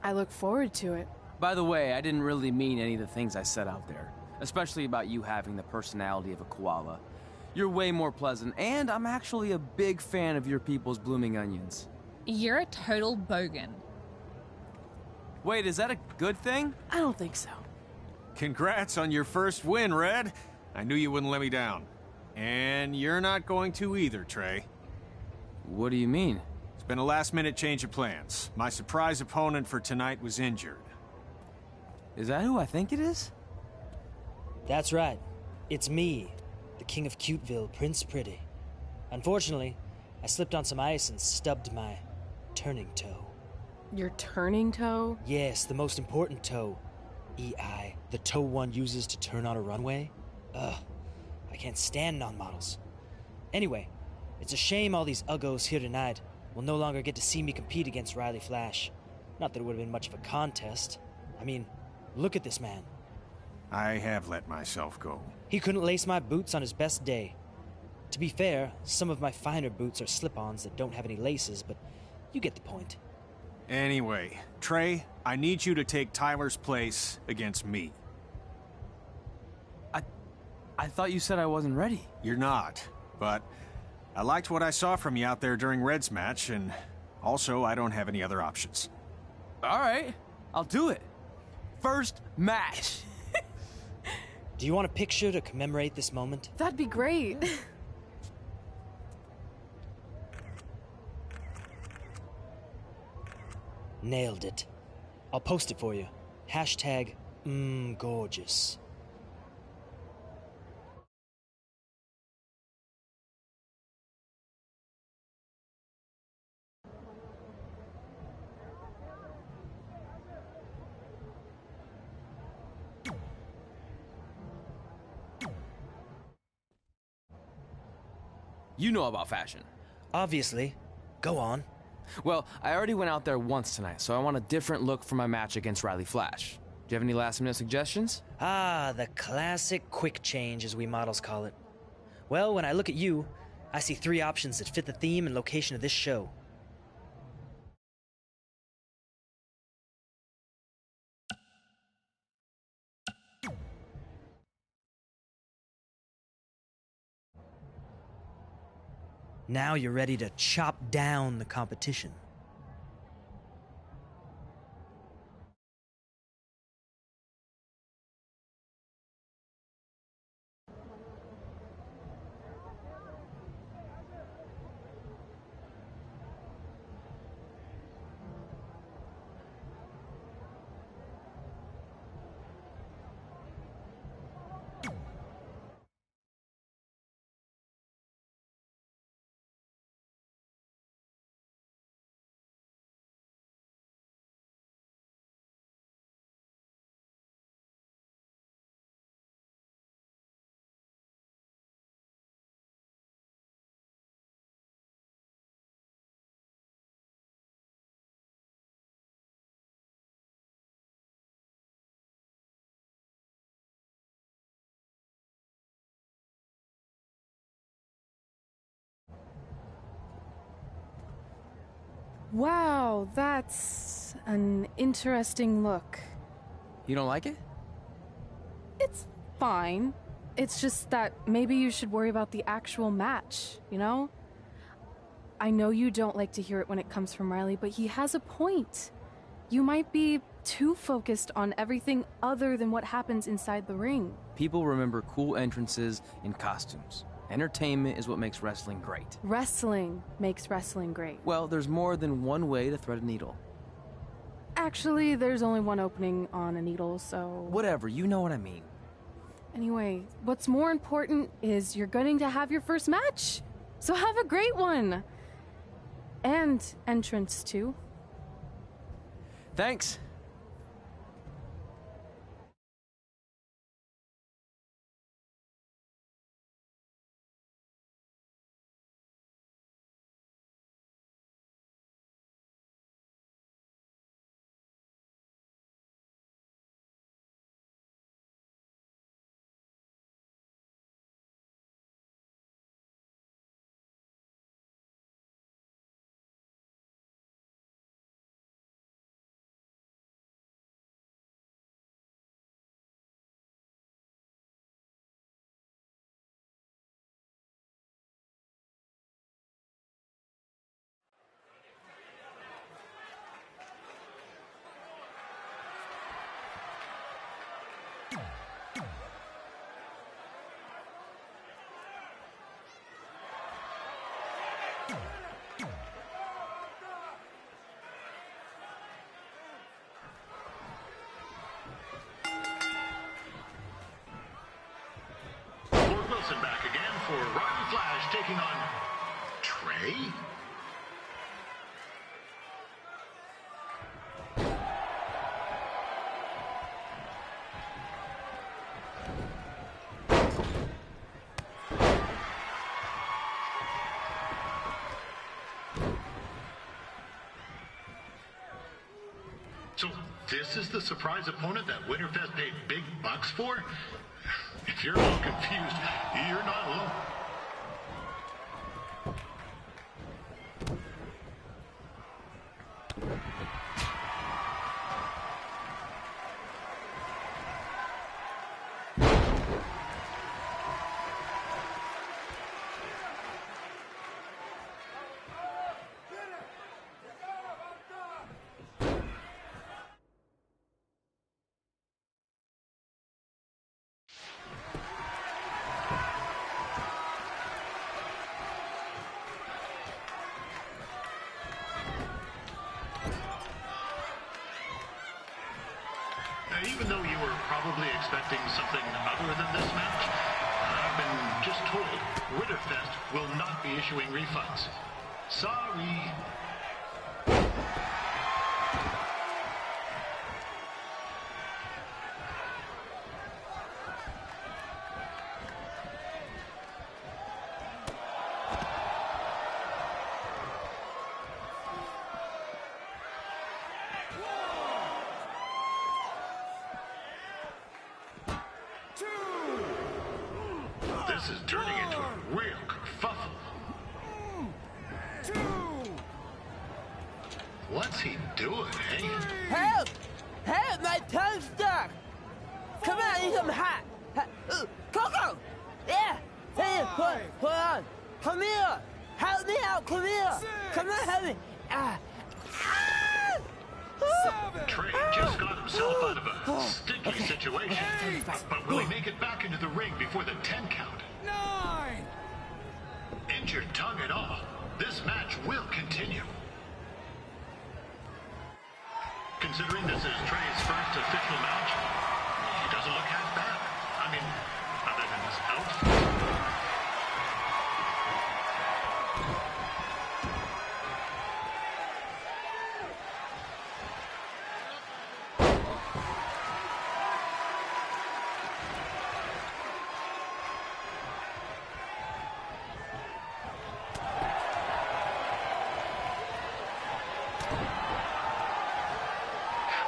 I look forward to it. By the way, I didn't really mean any of the things I said out there, especially about you having the personality of a koala. You're way more pleasant, and I'm actually a big fan of your people's blooming onions. You're a total bogan. Wait, is that a good thing? I don't think so. Congrats on your first win, Red. I knew you wouldn't let me down. And you're not going to either, Trey. What do you mean? It's been a last-minute change of plans. My surprise opponent for tonight was injured. Is that who I think it is? That's right. It's me, the King of Cuteville, Prince Pretty. Unfortunately, I slipped on some ice and stubbed my turning toe. Your turning toe? Yes, the most important toe. EI, the toe one uses to turn on a runway. Ugh, I can't stand non-models. Anyway, it's a shame all these uggos here tonight will no longer get to see me compete against Riley Flash. Not that it would have been much of a contest. I mean, look at this man. I have let myself go. He couldn't lace my boots on his best day. To be fair, some of my finer boots are slip-ons that don't have any laces, but you get the point. Anyway, Trey, I need you to take Tyler's place against me. I thought you said I wasn't ready. You're not, but I liked what I saw from you out there during Red's match, and also I don't have any other options. All right, I'll do it. First match. Do you want a picture to commemorate this moment? That'd be great. Nailed it. I'll post it for you. Hashtag gorgeous. You know about fashion. Obviously. Go on. Well, I already went out there once tonight, so I want a different look for my match against Riley Flash. Do you have any last-minute suggestions? Ah, the classic quick change, as we models call it. Well, when I look at you, I see 3 options that fit the theme and location of this show. Now you're ready to chop down the competition. Wow, that's an interesting look. You don't like it? It's fine. It's just that maybe you should worry about the actual match, you know? I know you don't like to hear it when it comes from Riley, but he has a point. You might be too focused on everything other than what happens inside the ring. People remember cool entrances and costumes. Entertainment is what makes wrestling great. Wrestling makes wrestling great. Well, there's more than one way to thread a needle. Actually, there's only one opening on a needle, so... Whatever, you know what I mean. Anyway, what's more important is you're going to have your first match. So have a great one. And entrance, too. Thanks. Wilson back again for Riley Flash taking on Trey. So this is the surprise opponent that Winterfest paid big bucks for? If you're a little confused, you're not alone. Even though you were probably expecting something other than this match, I've been just told Winterfest will not be issuing refunds. Sorry. This is turning into a real kerfuffle. What's he doing, eh? Help! Help! My tongue's stuck! Come on, I need some hot! Coco! Yeah! Hey, hold on! Come here! Help me out! Come here! 6, Come on, help me! Trey just got himself out of a sticky situation. But will he make it back into the ring before the 10 count? 9. Injured tongue and all, this match will continue. Considering this is Trey's first official match, he doesn't look half bad. I mean, other than his outfit.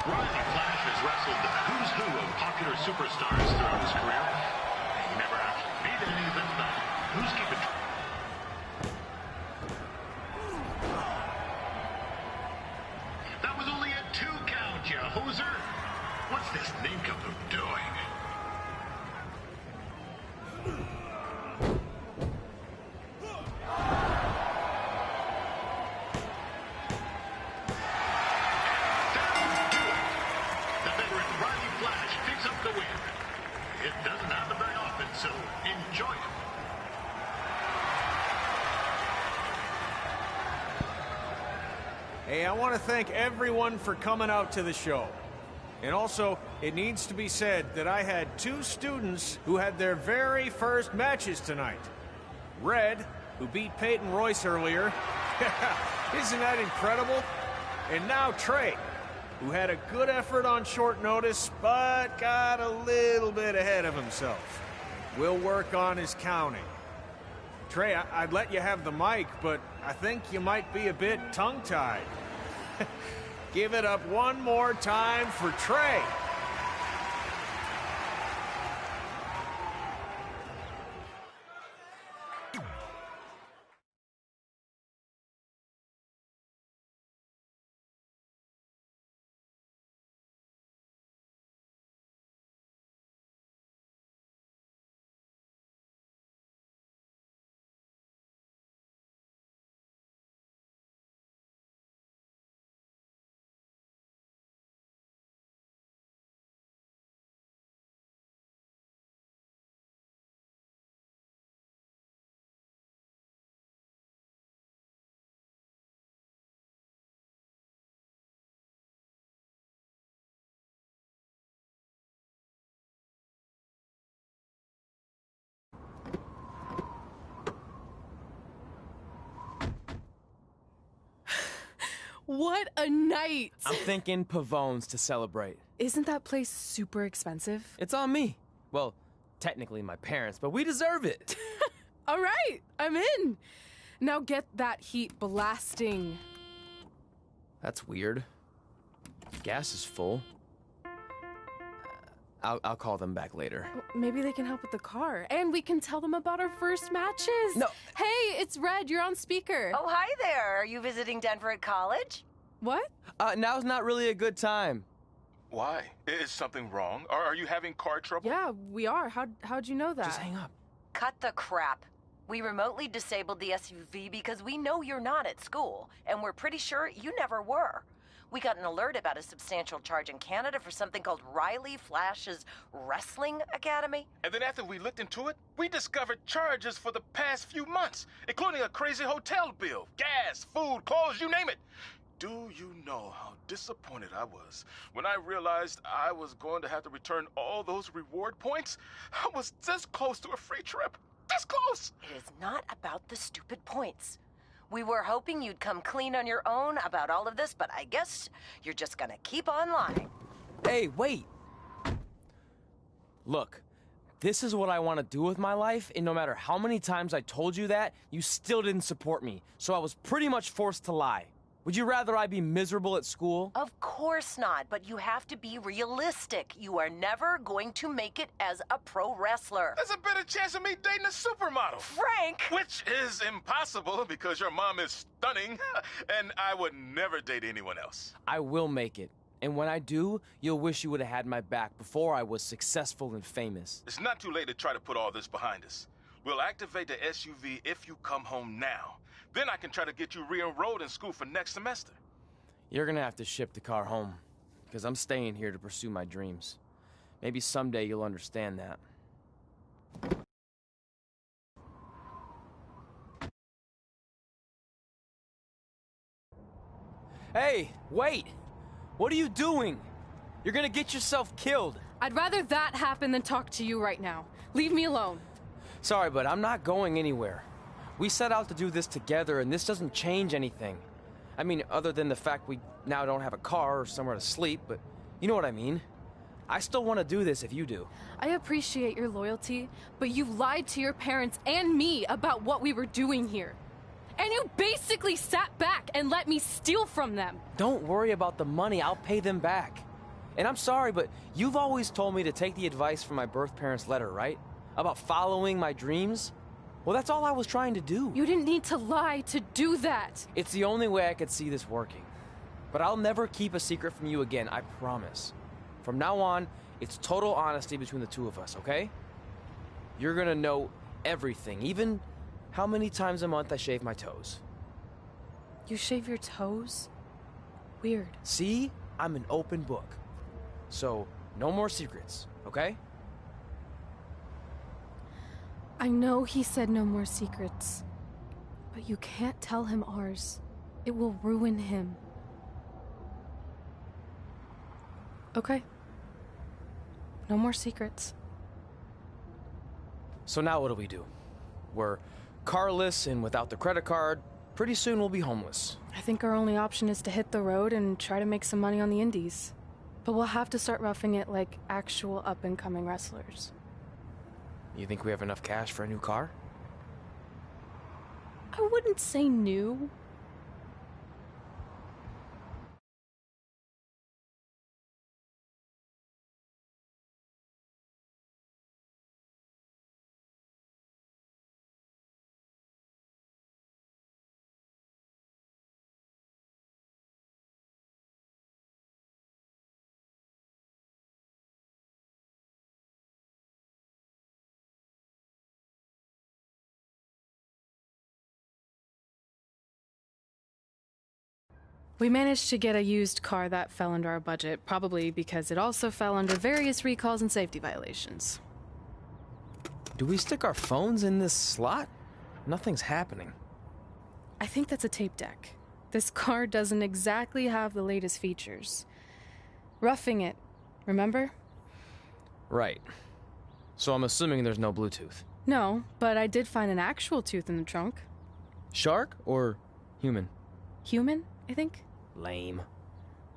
Riley Flash has wrestled the who's who of popular superstars throughout his career. He never actually beat any of them, but who's keeping track? That was only a 2 count, you hoser. What's this nincompoop doing? It doesn't happen very often, so enjoy it. Hey, I want to thank everyone for coming out to the show. And also, it needs to be said that I had 2 students who had their very first matches tonight. Red, who beat Peyton Royce earlier. Isn't that incredible? And now Trey, who had a good effort on short notice, but got a little bit ahead of himself. We'll work on his counting. Trey, I'd let you have the mic, but I think you might be a bit tongue-tied. Give it up one more time for Trey. What a night! I'm thinking Pavone's to celebrate. Isn't that place super expensive? It's on me. Well, technically my parents, but we deserve it. All right, I'm in. Now get that heat blasting. That's weird. Gas is full. I'll call them back later. Maybe they can help with the car. And we can tell them about our first matches. No. Hey, it's Red. You're on speaker. Oh, hi there. Are you visiting Denver at college? What? Now's not really a good time. Why? Is something wrong? Are you having car trouble? Yeah, we are. How'd you know that? Just hang up. Cut the crap. We remotely disabled the SUV because we know you're not at school, and we're pretty sure you never were. We got an alert about a substantial charge in Canada for something called Riley Flash's Wrestling Academy. And then after we looked into it, we discovered charges for the past few months, including a crazy hotel bill, gas, food, clothes, you name it. Do you know how disappointed I was when I realized I was going to have to return all those reward points? I was this close to a free trip. This close! It is not about the stupid points. We were hoping you'd come clean on your own about all of this, but I guess you're just gonna keep on lying. Hey, wait. Look, this is what I want to do with my life, and no matter how many times I told you that, you still didn't support me, so I was pretty much forced to lie. Would you rather I be miserable at school? Of course not, but you have to be realistic. You are never going to make it as a pro wrestler. There's a better chance of me dating a supermodel. Frank! Which is impossible because your mom is stunning, and I would never date anyone else. I will make it. And when I do, you'll wish you would have had my back before I was successful and famous. It's not too late to try to put all this behind us. We'll activate the SUV if you come home now. Then I can try to get you re-enrolled in school for next semester. You're gonna have to ship the car home, because I'm staying here to pursue my dreams. Maybe someday you'll understand that. Hey, wait! What are you doing? You're gonna get yourself killed. I'd rather that happen than talk to you right now. Leave me alone. Sorry, but I'm not going anywhere. We set out to do this together, and this doesn't change anything. I mean, other than the fact we now don't have a car or somewhere to sleep, but you know what I mean. I still want to do this if you do. I appreciate your loyalty, but you lied to your parents and me about what we were doing here. And you basically sat back and let me steal from them. Don't worry about the money, I'll pay them back. And I'm sorry, but you've always told me to take the advice from my birth parents' letter, right? About following my dreams? Well, that's all I was trying to do. You didn't need to lie to do that. It's the only way I could see this working. But I'll never keep a secret from you again, I promise. From now on, it's total honesty between the two of us, okay? You're gonna know everything, even how many times a month I shave my toes. You shave your toes? Weird. See? I'm an open book. So, no more secrets, okay? I know he said no more secrets, but you can't tell him ours. It will ruin him. Okay. No more secrets. So now what do we do? We're carless and without the credit card. Pretty soon we'll be homeless. I think our only option is to hit the road and try to make some money on the indies. But we'll have to start roughing it like actual up-and-coming wrestlers. You think we have enough cash for a new car? I wouldn't say new. We managed to get a used car that fell under our budget, probably because it also fell under various recalls and safety violations. Do we stick our phones in this slot? Nothing's happening. I think that's a tape deck. This car doesn't exactly have the latest features. Roughing it, remember? Right. So I'm assuming there's no Bluetooth. No, but I did find an actual tooth in the trunk. Shark or human? Human, I think. Lame.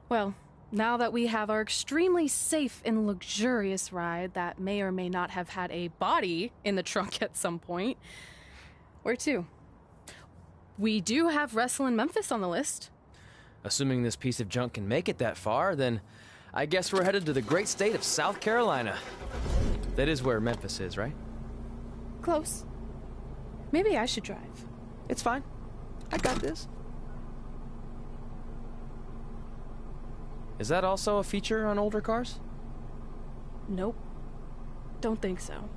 Well, now that we have our extremely safe and luxurious ride that may or may not have had a body in the trunk at some point, where to? We do have Wrestle in Memphis on the list. Assuming this piece of junk can make it that far, then I guess we're headed to the great state of South Carolina. That is where Memphis is, right? Close. Maybe I should drive. It's fine. I got this. Is that also a feature on older cars? Nope. Don't think so.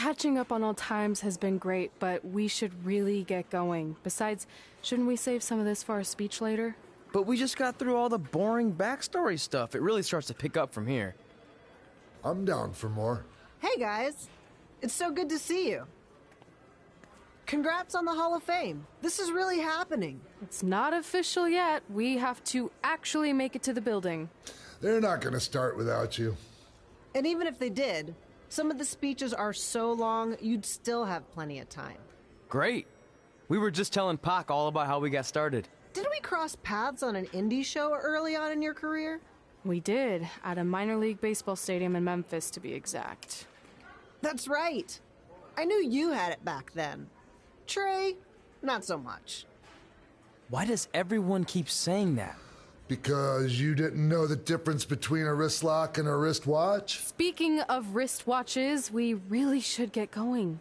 Catching up on old times has been great, but we should really get going. Besides, shouldn't we save some of this for our speech later? But we just got through all the boring backstory stuff. It really starts to pick up from here. I'm down for more. Hey, guys. It's so good to see you. Congrats on the Hall of Fame. This is really happening. It's not official yet. We have to actually make it to the building. They're not going to start without you. And even if they did, some of the speeches are so long, you'd still have plenty of time. Great. We were just telling Pac all about how we got started. Didn't we cross paths on an indie show early on in your career? We did, at a minor league baseball stadium in Memphis, to be exact. That's right. I knew you had it back then. Trey, not so much. Why does everyone keep saying that? Because you didn't know the difference between a wrist lock and a wristwatch? Speaking of wristwatches, we really should get going.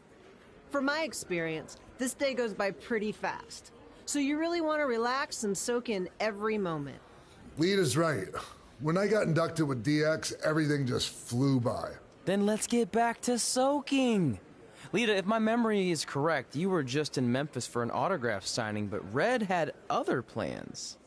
From my experience, this day goes by pretty fast. So you really want to relax and soak in every moment. Lita's right. When I got inducted with DX, everything just flew by. Then let's get back to soaking. Lita, if my memory is correct, you were just in Memphis for an autograph signing, but Red had other plans.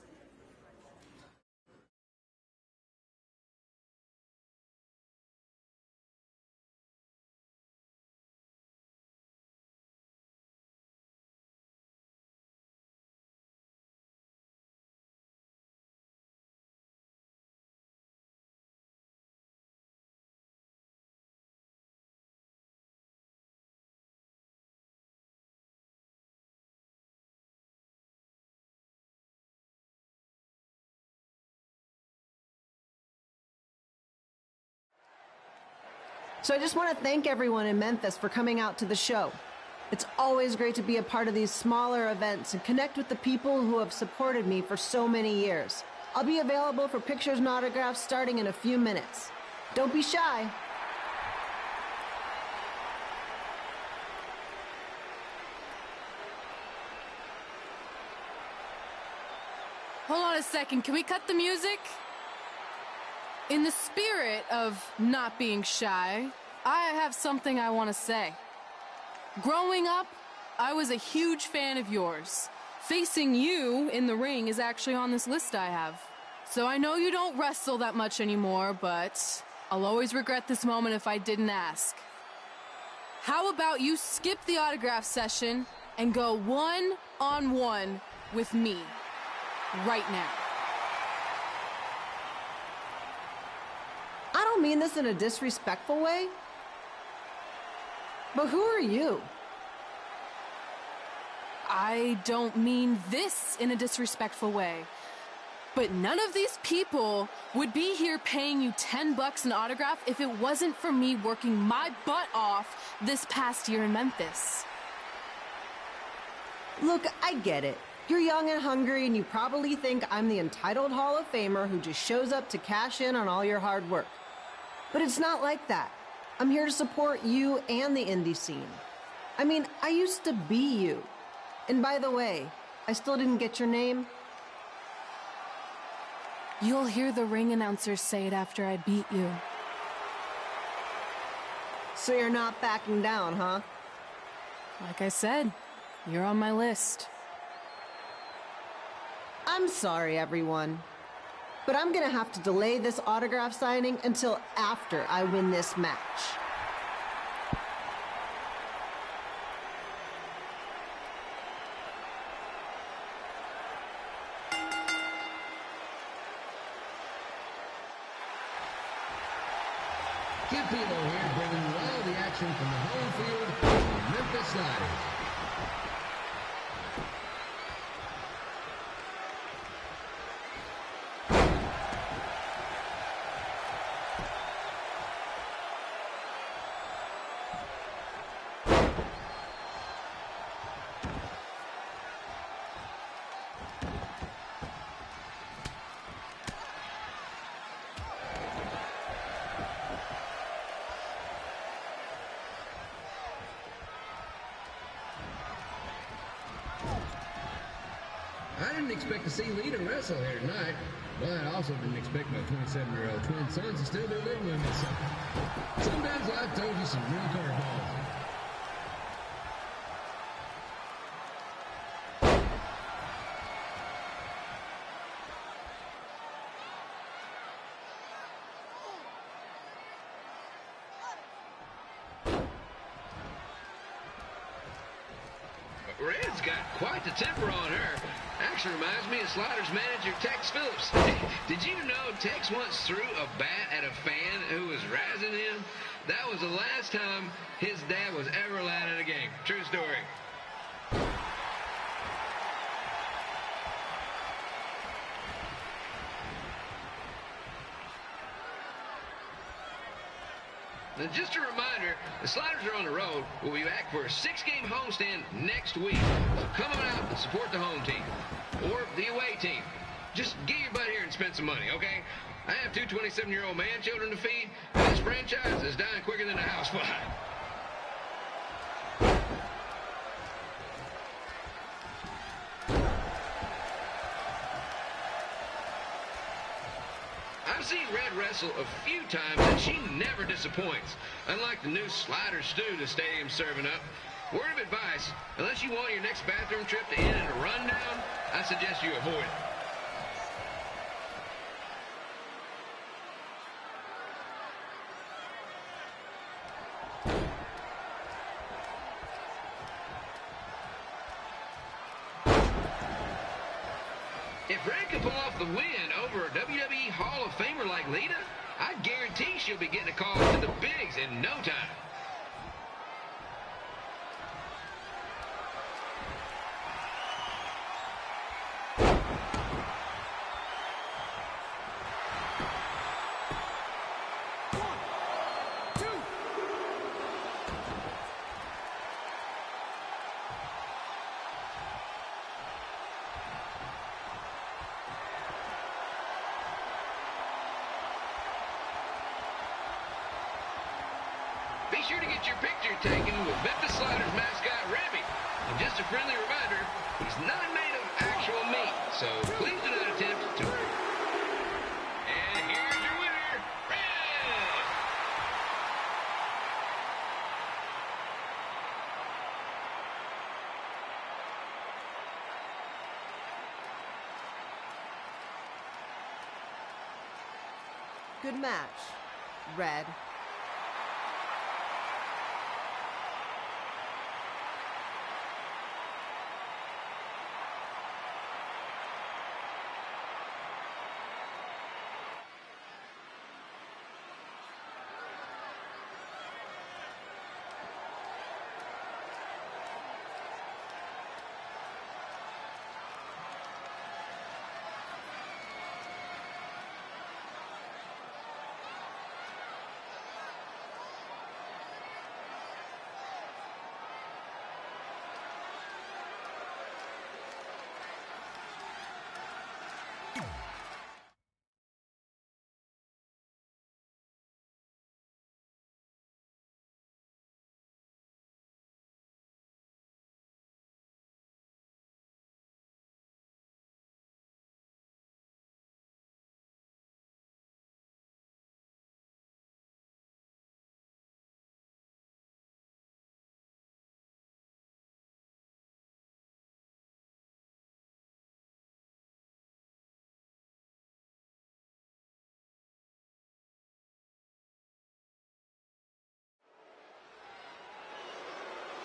So I just want to thank everyone in Memphis for coming out to the show. It's always great to be a part of these smaller events and connect with the people who have supported me for so many years. I'll be available for pictures and autographs starting in a few minutes. Don't be shy. Hold on a second, can we cut the music? In the spirit of not being shy, I have something I want to say. Growing up, I was a huge fan of yours. Facing you in the ring is actually on this list I have. So I know you don't wrestle that much anymore, but I'll always regret this moment if I didn't ask. How about you skip the autograph session and go one-on-one with me right now? I don't mean this in a disrespectful way, but who are you? I don't mean this in a disrespectful way, but none of these people would be here paying you $10 an autograph if it wasn't for me working my butt off this past year in Memphis. Look, I get it. You're young and hungry, and you probably think I'm the entitled Hall of Famer who just shows up to cash in on all your hard work. But it's not like that. I'm here to support you and the indie scene. I mean, I used to be you. And by the way, I still didn't get your name. You'll hear the ring announcers say it after I beat you. So you're not backing down, huh? Like I said, you're on my list. I'm sorry, everyone. But I'm gonna have to delay this autograph signing until after I win this match. Kid Pino here, bringing you all the action from the home field of the Memphis Sliders. I didn't expect to see Lita wrestle here tonight, but I also didn't expect my 27-year-old twin sons to still be living with me. So sometimes life throws you some real curveballs. Red's got quite the temper on her. Actually reminds me of Slaughter's manager, Tex Phillips. Did you know Tex once threw a bat at a fan who was razzing him? That was the last time his dad was ever allowed in a game. True story. Now, just a reminder, the Sliders are on the road. We'll be back for a 6-game homestand next week. So come on out and support the home team or the away team. Just get your butt here and spend some money, okay? I have 2 27-year-old man children to feed, and this franchise is dying quicker than a housefly. I've seen Red wrestle a few times, and she never disappoints. Unlike the new slider stew the stadium's serving up. Word of advice, unless you want your next bathroom trip to end in a rundown, I suggest you avoid it. If Red can pull off the win over a WWE Hall of Famer like Lita, I guarantee she'll be getting a call to the bigs in no time. Be sure to get your picture taken with Memphis Sliders mascot Remy. And just a friendly reminder, he's not made of actual meat, so please do not attempt to. And here's your winner, Red! Good match, Red.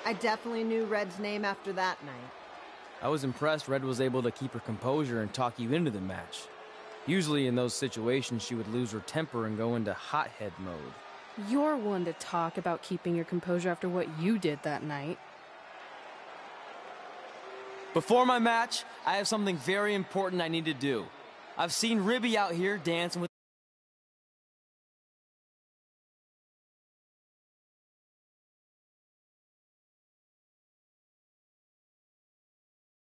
I definitely knew Red's name after that night. I was impressed Red was able to keep her composure and talk you into the match. Usually in those situations, she would lose her temper and go into hothead mode. You're one to talk about keeping your composure after what you did that night. Before my match, I have something very important I need to do. I've seen Ribby out here dancing with